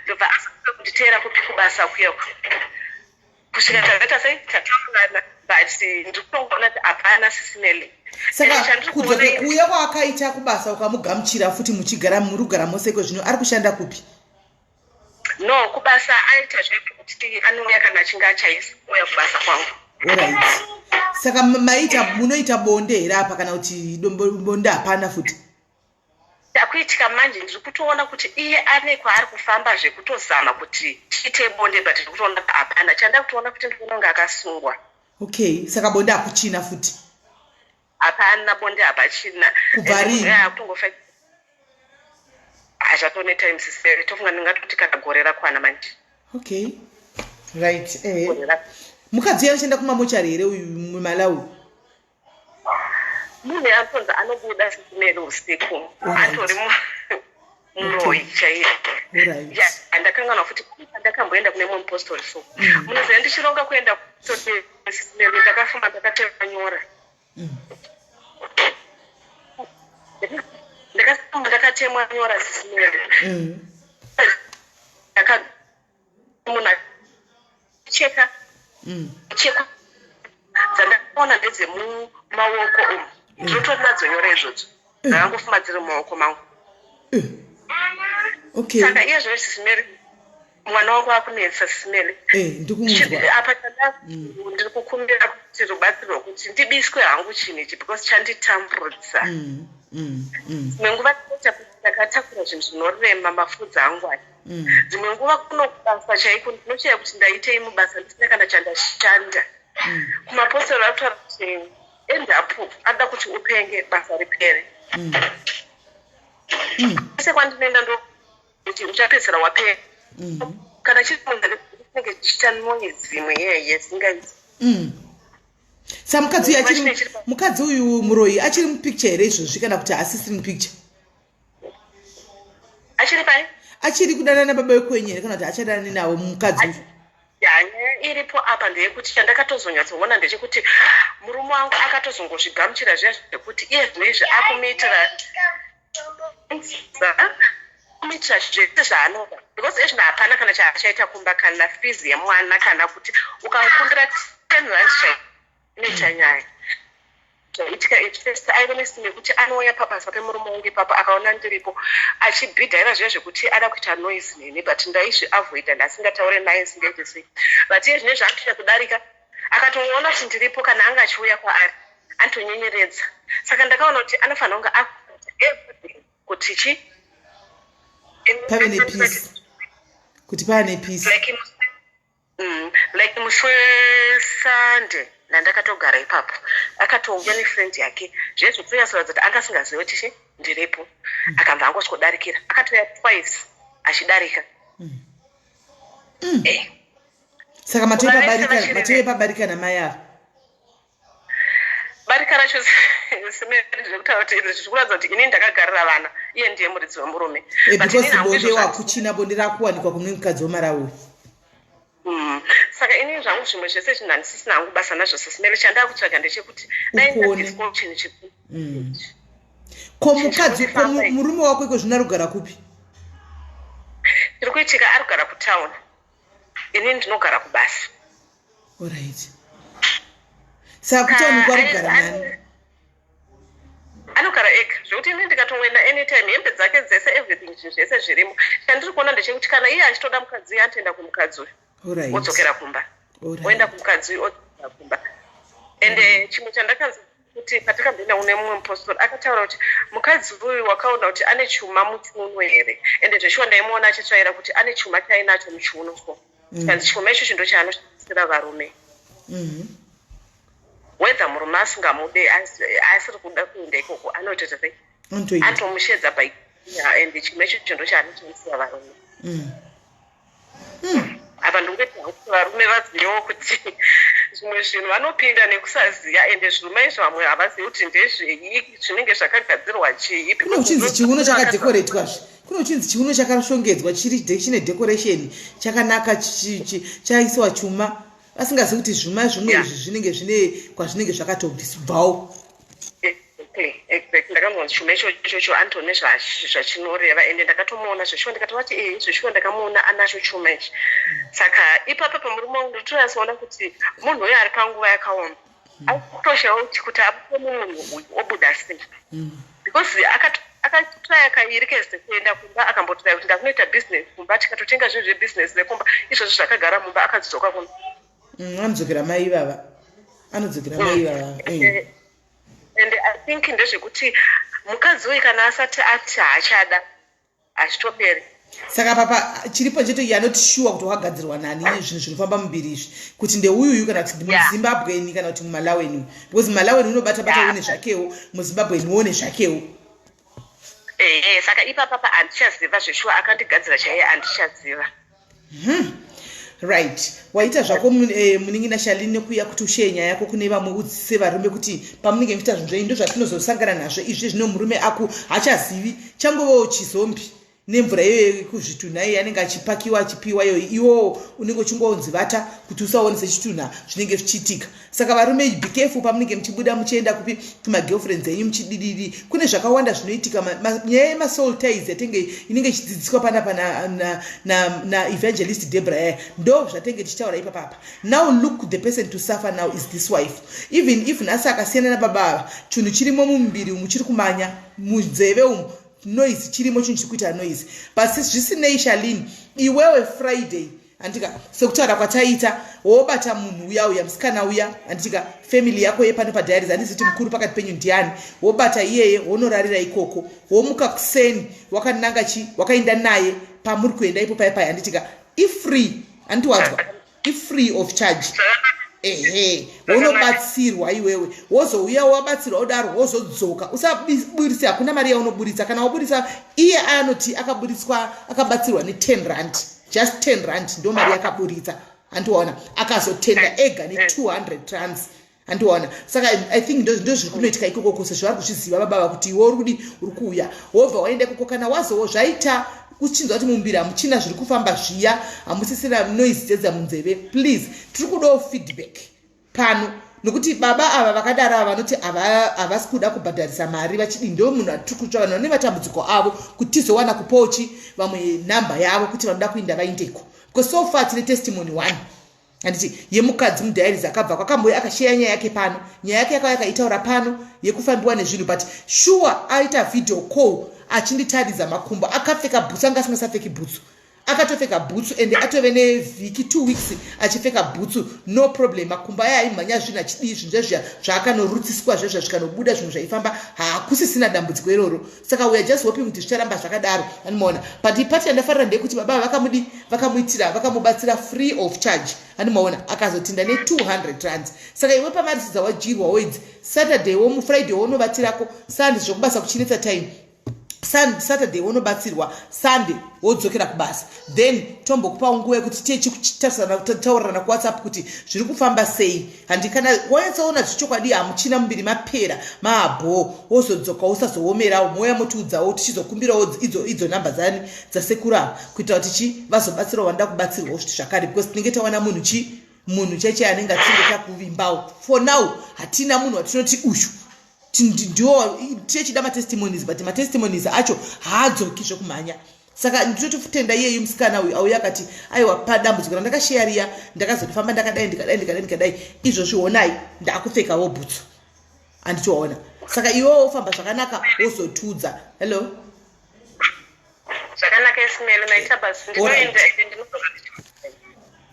ndobva azotanga kunditeera kupi kubasa kuyako kusvika takaita sei tataurana but ndikutongona kuti hapana sisinele saka kunze kwekuuya kwaakaita kubasa ukamugamuchira futi muchigara murugara mose kwezvino ari kushanda kupi no kubasa aita zvekuti anouya kana achinge achauya kubasa kwangu alright saka munoita bonde here apa kana kuti bonde hapana futi chakuitika manje ndiri kutoona kuti iye ane kwaari kufamba zvekutozama kuti tiite bonde but ndiri kutoona hapana chanda kutoona kuti ndikuona kunge akasungwa. Okay, saka bonde hakuchina futi? Hapana, bonde hapachina. Kubva rini? Hazvatone time sisere tofunga ndingatoti kana gore rakwana manje. Okay, right. Mukadzi anoshanda kumamochari here uyu muMalawi? Munhu atonzi anobuda sisinere usiku atori muroyi chaiye. Ndakanganwa futi ndakamboenda kune mumwe mupostori so munoziva ndichironga kuenda sisinere ndakafamba ndakatema nyora. Ndakafamba ndakatemwa nyora sisinere. Munhu cheka cheka dzandakaona ndedzemumaoko umu ndinotori nadzo nyora izvodzo ndakangofuma dziri mumaoko mangu. Saka iye zvino sisinere mwana wangu akunetsa sisinere apa ndiri kukumbira kuti rubatsiro rwokuti ndibiswe hangu chinhu ichi because chanditambudza. Dzimwe nguva ndakatakura zvinhu zvinorema mafudzi angu aya. Dzimwe nguva kunobasa chaiko ndinochaya kuti ndaitei mubasa ndisina kana chandashanda. Kumapostori akutaura kuti endapo ada kuti upenge basa ripere. Ese kwandinoenda ndokuti uchapedzera wapera. Kana chiri munhu chinenge chichanonye dzimwe yeye singaiti. Sa mukadzi uyu muroyi achiri mupicture here izvozvi kana kuti haasisiri mupicture? Achiri pai? Achiri kudana nababa vekwenyu here kana kuti achadana nawo mukadzi uyu? Nyaya iripo apa ndeyekuti chandakatozonyatsoona ndechekuti murume wangu akatozongozvigamuchira zviya zvekuti iye zvinoizvi akumuitira zvese zvaanoda because ezvino hapana kana chaachaita kumba kana fizi yemwana kana kuti ukamukumbira 10 rand nechanyaya chaitika first aironesime kuti anouya pabasa pemurume wangu ipapa akaona ndiripo achibhidhaira zviya zvekuti ada kuita noise nene but ndaizviavoida ndasingataure naye singaite sei but iye zvine zvaanotoda kudarika akatoona kuti ndiripo kana anga achiuya kwaari anotonyenyeredza saka ndakaona kuti anofanira kunge akuita kuti chi pave nepeace kuti pave nepeace like musi weSunday ndandakatogara ipapo akatouya nefriend yake zvezvo kunyasoratidza kuti anga asingazivi kuti ndiripo akabva angosikodarikira akatouya twice achidarika. Saka matove pabarika namai ava? Barika racho simeri zvekutaura kuti zvikuratidza kuti ini ndakagarira vana iye ndiye muridzi wemurume because bonde wakuchina bonde rakuwanikwa kune mukadzi weMalawi. Saka ini zvangu zvimwe zvese chinhu handisisina hangu basa nazvo sisimere chandaa kutsvaga ndechekuti daindaisiko chinhu chikuru. Ko mukadzi murume wako iko zvino arikugara kupi? Ndiri kuitika arikugara kutauni ini ndinogara kubasa. Alright. Saka kutauni kwarikugara nani? Anogara ega zvekuti ini ndikatongoenda anytime hembe dzake dzese everything zvinhu zvese zvirimo chandiri kuona ndechekuti kana iye achitoda mukadzi anotoenda kumukadzi uyu odzokera kumba oenda kumukadzi uyu odzokera kumba. Ende chimwe chandakanzi kuti patikamboenda une mumwe mupostori akataura kuti mukadzi uyu wakaona kuti ane chuma muchiuno here ende zveshuwa ndaimuona achitsvaira kuti ane chuma chainacho muchiuno so kanzi chuma ichocho ndo chaanoshandisira varume. Whether murume asingamude asiri kuda kuenda ikoko anoita sei anotomushedza ende chimwe ichocho ndo chaanoshandisira varume. Apa ndingoti varume vazivewo kuti zvimwe zvinhu vanopinda nekusaziya ende zvirume izvo vamwe havazivi kuti ndezvei zvinenge zvakagadzirwa chii. Kuno uchinzi chiuno chakadekoretwazve kuno uchinzi chiuno chakashongedzwa chine decoration chakanaka chaiswa chuma vasingazivi kuti zvuma zvimwe izvi zvinenge zvine kwazvinenge zvakatobvawo. Ndakanzwa chuma ichocho antone zvachinoreva ende ndakatomuona zveshuwa ndikatovati zveshuwa ndakamuona anacho chuma ichi. Saka ipapo pamurume wangu ndotoyasoona kuti munhu uyo ari panguva yakaoma akutoshawo kuti apuwe munhu uyu obuda sei because akatraya kairi kese kuenda kumba akambotraya kuti ndakunoita business kumba tikatotenga zvinhu zvebusiness nekumba izvozvo zvakagara mumba akadzoka kumba. Anodzokera mai vava anodzokera mai vava. And I think ndezvekuti mukadzi uyu kana asati ati haachada hachitoperi. Saka papa chiripo chete yanoti sure kuti wakagadzirwa nani zvinhu zvinofamba mubiri izvi kuti ndeuyuyu kana kuti muzimbabweni kana kuti mumalaweni, because malaweni unobata une zvakewo, muzimbabweni uone zvakewo. Saka ipapa handichaziva zveshuwa akandigadzira chaiye handichaziva. Right, waita zvako muningina Shalini nekuya kuti ushiye nyaya yako kune vamwe udzise varume kuti pamunenge muchiita zvinhu zvenyu ndozvatinozosangana nazvo izvi zvino murume ako hachazivi, changovawo chizombi nemvura iyoyo yekuzvitunha iyo anenge achipakiwa achipiwa iwo unenge uchingonzi vata kuti usaone sechitunha zvinenge zvichiitika. Saka varume be careful pamunenge muchibuda muchienda kupi kumagirlfriends enyu muchididiri, kune zvakawanda zvinoitika. Nyaya yemasoul ties inenge ichidzidziswa panapa na evangelist Deborah ndo zvatenge tichitaura ipapapa. Now look, the person to suffer now is this wife. Even if nhasi akasiyana nababa chinhu chirimo mumuviri umu chiri kumanya munzeve umu, noise chirimo chinhu chiri kuita noise, basi zvisinei Shalini iwewe Friday andika sekutaura kwataita wobata munhu uya musikana uya andika family yako yepano padiaries handiziti mukuru pakati penyu ndiani, wobata iyeye wonorarira ikoko, womuka kuseni wakananga wakaenda naye pamuri kuenda ipo paya handitika ifree andiwadzwa ifree of charge. Wonobatsirwa iwewe, wozouya wabatsirwa udaro wozodzoka, usaburitsa, hakuna mari yaunoburitsa. Kana waburitsa iye anoti akabatsirwa ne10 rand, just 10 rand ndo mari yakaburitsa, andiona akazotenda ega ne200 rands, andiona. Saka I think ndo zviri kunoitika ikoko kose zvavari kuchiziva baba kuti iwe uri kuuya wobva waenda ikoko. Kana wazowo zvaita kuchinzwa kuti mumbiri hamuchina zviri kufamba zviya, hamusisina noise dzedza munzeve, please tiri kudawo feedback pano, nokuti baba ava vakadaro ava vanoti havasi kuda kubhadharisa mari vachidi ndo munhu atiri kutsvaka nao nematambudziko avo kuti tizowana kupochi vamwe nhamba yavo kuti vanoda kuenda vaindeko. Because so far tine testimony 1 handiti yemukadzi mudhairies akabva kwakamboya akasheya nyaya yake pano, nyaya yake yakaitaura pano yekufambiwa nezvinhu, but sure aita video call achinditaridza makumbo, akapfeka bhutsu, anga asingasapfeki bhutsu, akatopfeka bhutsu ende atove nevhiki 2 weeks achipfeka bhutsu, no problem. Makumbo aya aimhanya zvinhu achidii zvinhu zvezviya zvaakanorutsiswa zvezvo zvikanobuda zvinhu zvaifamba, hakusisina dambudziko iroro. Saka we are just hoping kuti zvicharamba zvakadaro, animaona. But pati yandafarira ndeyekuti baba vakamubatsira free of charge, animaona, akazotinda ne200 rands. Saka iwe pamarisisa wajirwa wedzi Saturday Friday wonobatsirako, Sunday zvokubasa kuchinetsa time, Saturday wonobatsirwa, Sunday wodzokera kubasa, then tombokupa nguva yekuti tichitaurirana kuWhatsApp kuti zviri kufamba sei. Handikana wanyatsaona zvichokwadi hamuchina mumbiri mapera maabho, wozodzoka usazoomerawo moya motiudzawo tichizokumbirawo idzo nhamba dzani dzasekuru ava kuita kuti vazobatsirawo vanoda kubatsirwawo zviti zvakare, because tinenge tawana munhu cheche anenge atsinge takuvimbawo. For now hatina munhu watinoti uyu ndiwo tichida matestimonies, but matestimonies acho haadzoki zvokumhanya. Saka ndinototenda iyeyu musikana uyu auya akati aiwa padambudziko randakasheya riya ndakazofamba ndikadai izvozvi honai ndakupfekawo bhutsu handitoona. Saka iwewo wofamba zvakanaka wozotudza. Hello, zvakanaka Ismail naita basi ndinoenda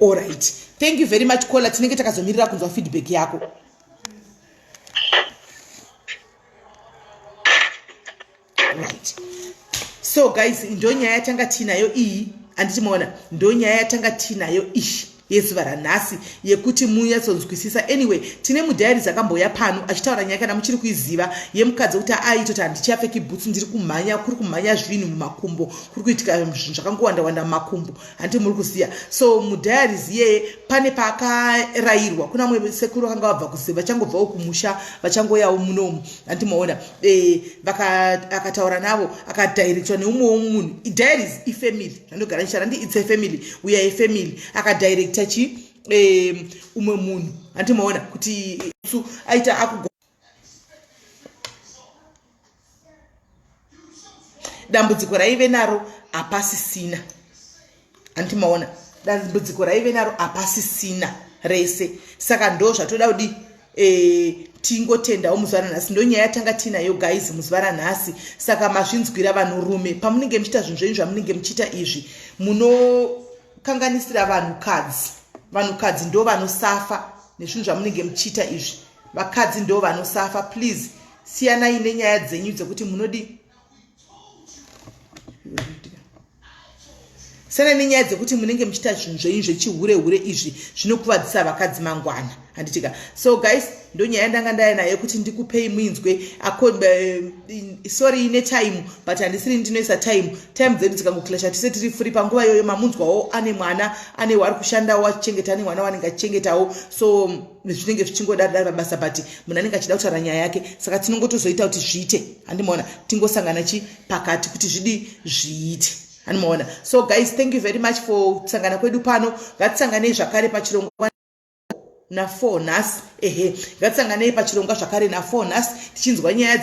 all right, thank you very much caller, tinenge takazomirira kunzwa feedback yako. Right, so guys, ndo nyaya yatanga tinayo iyi, anditimaona ndo nyaya yatanga tinayo iyi yezuva ranhasi yekuti munyatsonzwisisa. Anyway, tine mudhairies akamboya pano achitaura nyaya kana muchiri kuiziva yemukadzi kuti aitoti handichapfeki bhutsu, ndiri kumhanya, kuri kumhanya zvinhu mumakumbo, kuri kuitika zvinhu zvakangowanda mumakumbo, handiti muri kuziya. So mudhairies yeye pane paakarayirwa, kuna mumwe sekuru akanga vabva kuziva vachangobvawo kumusha vachangoyawo munomu, handitimaona akataura navo akadhairektwa neumwewo munhu. Idhairies ifamily, zvandogara ndichara ndi it's a family, we are a family. Akadhairekta umwe munhu, handitimaona kuti aita akugo dambudziko raive naro hapasisina, handitimaona dambudziko raive naro hapasisina rese. Saka ndo zvatoda kudi tingotendawo muzuva ranhasi, ndo nyaya yatanga tinayo guys muzuva ranhasi. Saka mazvinzwira vanhurume pamunenge muchiita zvinhu zvenyu zvamunenge muchiita izvi, munokanganisira vanhukadzi ndo vanosafa nezvinhu zvamunenge muchiita izvi. Vakadzi ndo vanosafa, please siyanai nenyaya dzenyu dzekuti munodi sana nenyaya dzekuti munenge muchiita zvinhu zvenyu zvechihure izvi zvinokuvadzisa vakadzi mangwana handitika. So guys, ndo nyaya ndanga ndaya nayo kuti ndikupei muinzwe sorry ine time but handisiri ndinoisa time dzedu dzikangoklasha tise tiri free panguva iyoyo mamunzwawo ane mwana ane wari kushandawo achichengeta ane mwana wanenge achichengetawo, so zvinenge zvichingodada pabasa but munhu anenge achida kutaura nyaya yake, saka tinongotozoita kuti zviite handimaona, tingosangana pakati kuti zvidi zviite handimaona. So guys, thank you very much for kusangana kwedu pano. Ngatisanganei zvakare pachirongwa na4 nhasi, ngatisanganei pachirongwa zvakare na4 nhasi tichinzwa nyaya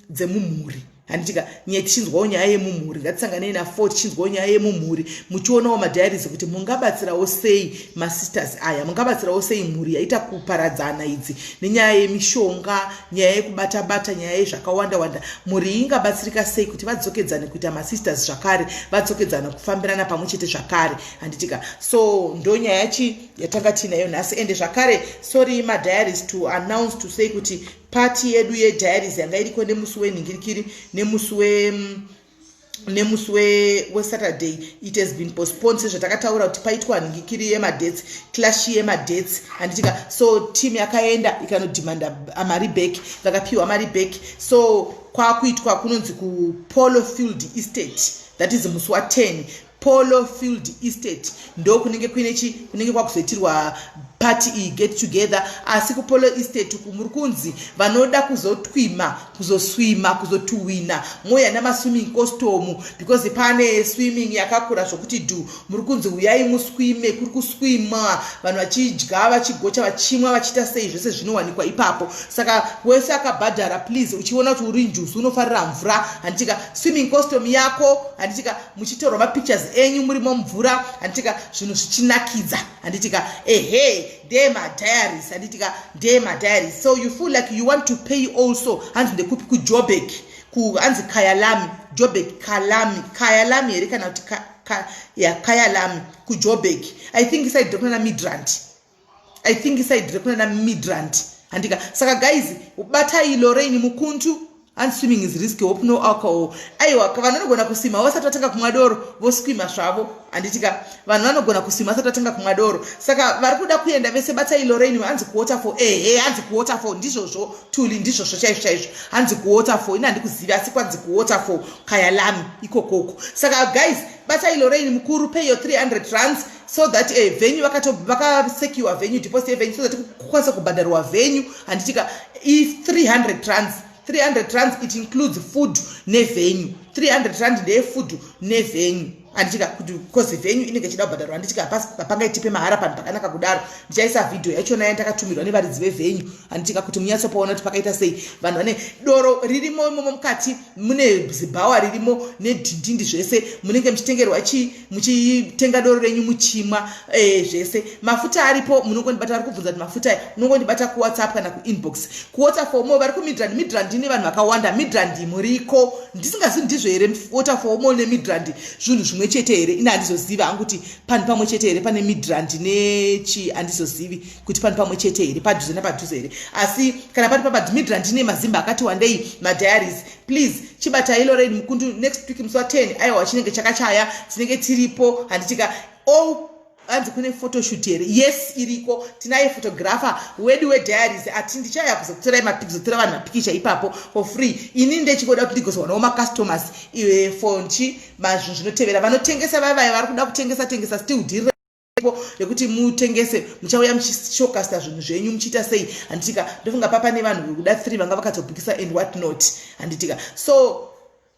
dzemumhuri handitika, tichinzwawo nyaya yemumhuri. Ngatisanganei na4 tichinzwawo nyaya yemumhuri, muchionawo madhiaries kuti mungabatsirawo sei masisters aya, mungabatsirawo sei mhuri yaita kuparadzana idzi nenyaya yemishonga, nyaya yekubata-bata, nyaya yezvakawanda-wanda. Mhuri ingabatsirika sei kuti vadzokedzane kuita masisters zvakare, vadzokedzana kufambirana pamwe chete zvakare handitika. So ndo nyaya yatanga tinayo nhasi. Ende zvakare, sorry madhiaries to announce to say kuti party yedu yediaries yanga iriko nemusi wenhingirikiri nemusi weSaturday it has been postponed sezvatakataura kuti paitwa nhingikiri yemadetes, clash yemadetes handitika. So team yakaenda ikanodhimanda mari back, vakapiwa mari back. So kwakuitwa kunonzi kuPolo Field Estate, that is musi wa10 Polo Field Estate ndo kunenge kwakuzoitirwa party get together. Asi kuPolo Estate muri kunzi vanoda kuzotwima, kuzoswima, kuzotuwina moya namaswimming costume, because pane swimming yakakura zvokuti muri kunzi uyai muswime, kuri kuswima vanhu vachidya vachigocha vachimwa vachiita sei, zvese zvinowanikwa ipapo. Saka wese akabhadhara please, uchiona kuti uri njusu unofarira mvura handitika, swimming costume yako handitika, muchitorwa mapictures enyu murimo mvura handitika, zvinhu zvichinakidza handitika. They're my diaries handitika, they're my diaries. So you feel like you want to pay also hanzi ndekupi kuJobek hanzi Kayalami, Jobek Kayalami here kana kuti Kayalami kuJobek. I think inside Drekona Midrand handika. Saka guys, ubatai Lorraine Mukuntu and swimming is risky, hope no alcohol. Aiwa vanhu vanogona kusima vasati vatanga kumwa doro voswima zvavo handitika, vanhu vanogona kusima vasati vatanga kumwa doro. Saka vari kuda kuenda vese batai Lorraine hanzi kuwaterfall, hanzi kuwaterfall ndizvozvo tuli, ndizvozvo chaizvo hanzi kuwaterfall. Ina handikuziva asi kwanzi kuwaterfall Kayalami ikokoko. Saka guys, batai Lorraine mukuru, pay your 300 rands so that venue vakasecure venue, deposit venue so that kukwanisa kubhadharwa venue handitika. If 300 rands, 300 rands it includes food nevenue, 300 rand ndeyefood nevenue handitika, kuti because venue inenge ichida kubhadharwa handitika. Papangaitipe mahara panhu pakanaka kudaro. Ndichaisa video yachona yandakatumirwa nevaridzi vevenue handitika kuti munyatsopaona kuti pakaita sei. Vanhu vane doro ririmo imomo mukati, mune zibhawa ririmo nedhindindi zvese, munenge muchitengerwa muchitenga doro renyu muchimwa zvese. Mafuta aripo, munongondibata vari kubvunza kuti mafuta unongondibata kuWhatsApp kana kuinbox. Kuwaterfall mo vari kuMidrand ine vanhu vakawanda. Midrand muriko, ndisingazivi ndizvo here Waterfall mo neMidrand zvinhu zvimwe chete here. Ina handizoziva hangu kuti panhu pamwe chete here pane Midrand nechi, handizozivi kuti panhu pamwe chete here padhuze napadhuze here. Asi kana pari papa Midrand ine mazimba akati wandei madiaries, please chibatai Lorraine Mukundu next week musi wa10 aiwa chinenge chakachaya tinenge tiripo handitika. Hanzi kune photoshoot here, yes iriko, tinaye photographer wedu wediaries ati ndichaya kuzotora mapikizotora vanhu mapikicha ipapo for free. Ini ndechikoda kuti ndigozowana macustomers for mazvinhu zvinotevera vanotengesa vaya vari kuda kutengesa still deal yekuti mutengese, muchauya muchishowcasta zvinhu zvenyu muchiita sei handitika. Ndofunga papa nevanhu vekuda 3 vanga vakatobhikisa and what not handitika. So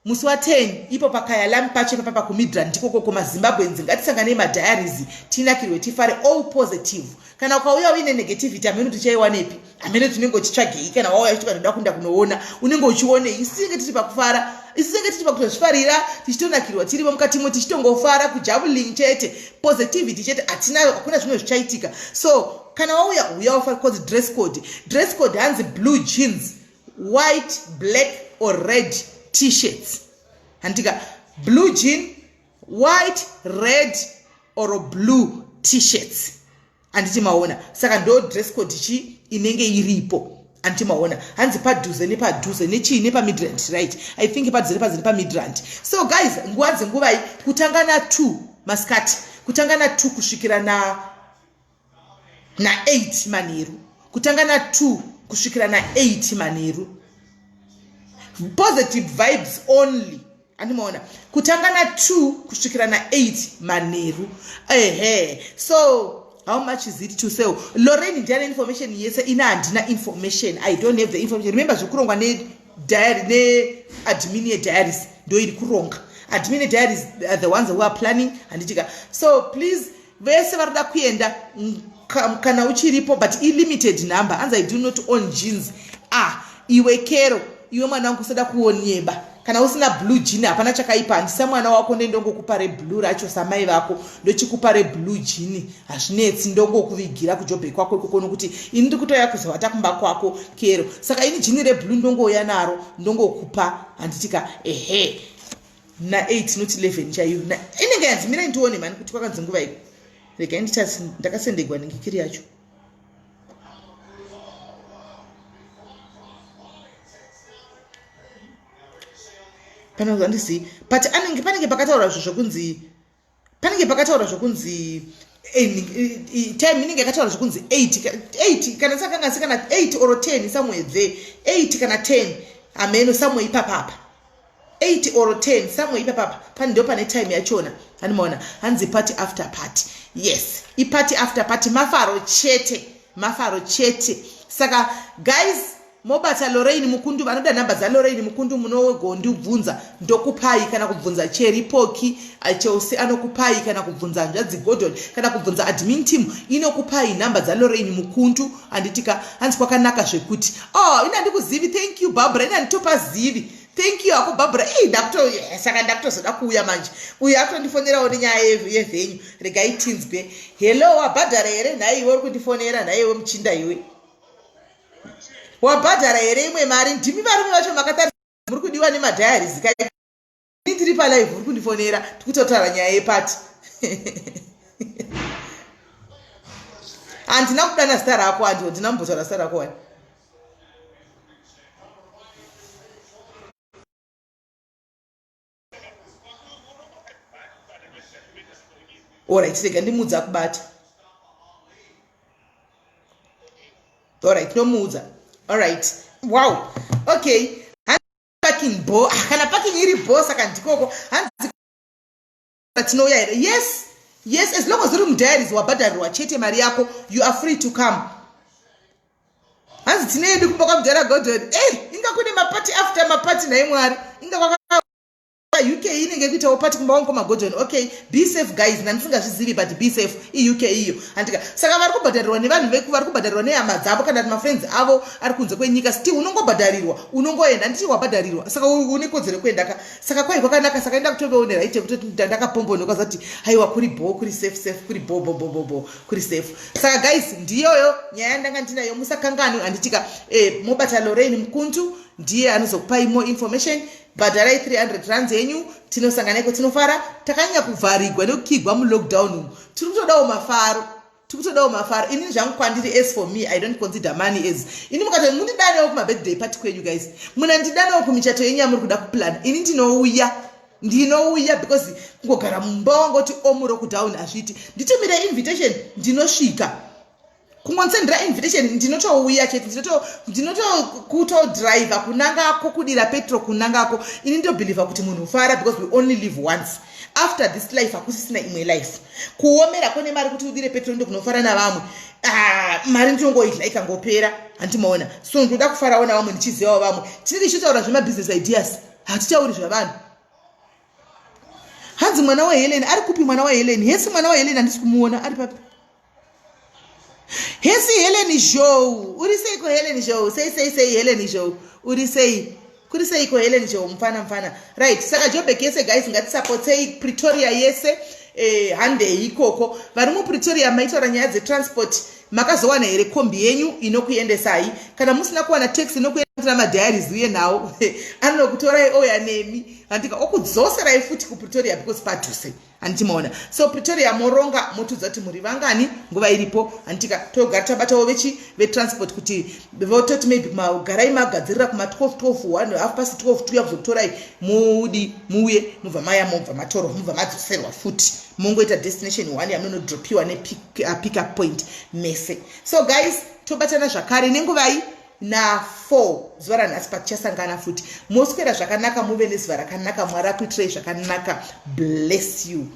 musi wa10 ipo paKayalami pacho papa kuMidrand ndikoko maZimbabwenzi. Ngatisanganei madiaries tinakirwe tifare all positive. Kana ukauya uine negativity amene tichaiwanepi, amene tinenge uchitsvagei. Kana wauya uchiti vanoda kunda kunoona unenge uchione isinge tiri pakufara, isinge tiri pakutozvifarira, tichitonakirwa tirimo mukatimo tichitongofara kujabuling chete, positivity chete, hakuna zvimwe zvichaitika. So kana wauya uya cause dress code hanzi blue jeans, white, black or red t-shirts handika. Blue jean, white, red or blue t-shirts handiti maona. Saka ndo dress code chi inenge iripo handiti maona. Hanzi padhuze nepadhuze nechii nepamidrand, right? I think padhuze nepamidrand. So guys, nguva dzenguva iyi kutanga na2 masikati, kutanga na2 kusvikira na 8 manheru, kutanga na2 kusvikira na8 manheru. Positive vibes only. Animaona kutanga na2 kusvikira na8 manheru. So how much is it to sell? Lorraine ndiana information yese ina handina information. I don't have the information. Remember zvikurongwa diary ne admin diaries ndo iri kuronga. Admin diaries are the ones who are planning handitika. So please vese varida kuenda kana uchiripo but limited number. As I do not own jeans. Iwe kero iwe mwana wangu usada kuonyeba kana usina blue jean hapana chakaipa. Handisa mwana wako ndongokupa reblue racho samai vako ndochikupa reblue jean hazvinetsi ndongokuvigira kujobe kwako ikoko nokuti ini ndiri kutoya kuzovata kumba kwako kero. Saka ini jean reblue ndongouya naro ndongokupa handitika na 8 not 11 chaiyo inenge yanzi mira ndione mani kuti kwakanzi nguva iko rega nditasi ndakasendegwa nengikiri yacho. Panozandisi but panenge pakataura zvokunzi time inenge yakataura zvokunzi 8 kana sakanga sikana 8 or 10 somewhere there 8 kana 10 ameno somewhere ipapapa 8 or 10 somewhere ipapapa pani ndo pane time yachona animaona hanzi party after party. Yes, party after party mafaro chete. Saka guys, mobata Lorraine Mukundu vanoda namba za Lorraine Mukundu munogo ndibvunza ndokupai kana kubvunza Cherry Poki Chelsea anokupai kana kubvunza Nzadzi Gordon kana kubvunza admin team inokupai namba za Lorraine Mukundu anditika hanzi kwakanaka zvekuti ina ndikuzivi. Thank you Barbara, ina nditopa zivi. Thank you ako Barbara. Saka ndakutozoda kuuya manje uyu atondifonerawo nenyaya yevhenyu regai Tinsbe. Hello wabhadhara here nhai iwe uri kundifonera nhai iwe muchinda iwe wabhadhara here imwe mari? Ndimi varume vacho makatarisa muri kudiwa nemadhayaris ndiri palive uri kundifonera tikutotaura nyaya yepati. Handina kudana zita rako handina mumbotaura zita rako wani. Alright, rega ndimudza kubata. Alright, nomuudza. Alright, wow, okay. Parking bo kana parking iri bo saka ndikoko hanzi tinouya here. Yes, as long as uri mudiaries wabhadharirwa chete mari yako you are free to come. Hanzi tineedu kumba kwamudhara Gordon inga kune mapati after mapati naimwari inga kwaka UK inenge kuitawo pati kumba wangu magodon. Okay, be safe guys. Ndisingazvizivi but be safe. UK iyo andika saka vari kubhadharirwa nevanhu veku vari kubhadharirwa nehama dzavo kana kuti mafriends avo ari kunze kwenyika still unongobhadharirwa unongoenda nditi wabhadharirwa saka une kodzero kuenda. Saka kwai kwakanaka saka enda kutoveone right kuti ndakapombonoka zati haiwa kuri bo kuri safe kuri bo kuri safe. Saka guys ndiyoyo nyaya ndanga ndinayo musakangani anditika mobata Lorraine Mukundu ndiye anozokupai more information. Bhadharai 300 rands yenyu tinosangana iko tinofara takanya kuvharigwa nekukigwa mulockdown tiri kutodawo mafaro ini zvangu kwandiri. As for me I don't consider money as ini mukati mundidanewo kumabirthday party kwenyu guys munandidanewo kumichato yenyu yamuri kuda kuplan ini ndinouya because kungogara mumba wangoti omuro kudown hazviti nditumire invitation ndinosvika kungonsendera invitation ndinotouya chete ndinotokutodriva kunangako kudira petrol kunangako ini ndobhilivha kuti munhu ufara because we only live once. After this life hakusisina imwe life kuomera kone mari kuti udire petrol ndokunofara navamwe mari ndinongoidla ikangopera handimaona. So ndoda kufarawo navamwe ndichizivawo vamwe tinenge tichitaura zvemabusiness ideas hatitauri zvavanhu. Hanzi mwana waHelen ari kupi? Mwana waHelen hesi mwana waHelen handisi kumuona ari papi? Hesi Helen Joe uri seiko Helen Joe sei Helen Joe uri sei kuri seiko Helen Joe mfana right. Saka Joburg yese guys ngatisupportei Pretoria yese hande ikoko vari muPretoria maitaura nyaya dzetransport makazowana here kombi yenyu inokuendesai kana musina kuwana taxi inokuenda madhiaries uye nawo anokutorai ouya nemi andika okudzoserai futi kupretoria because padhuse handichimaona. So Pretoria moronga motudza kuti muri vangani nguva iripo andika togara tabatawo vetransport kuti vototi maybe garai magadzirira kuma 12 1 half past 12 tuya kuzotorai mudi muuye mubva maya mubva matoro mubva madzoserwa futi mongoita destination 1 yamunodropiwa pick up point mese. So guys tobatana zvakare nenguvai na4 zuva ranhasi patichasangana futi. Moswera zvakanaka muve nezuva rakanaka. Mwari akuitirai zvakanaka. Bless you.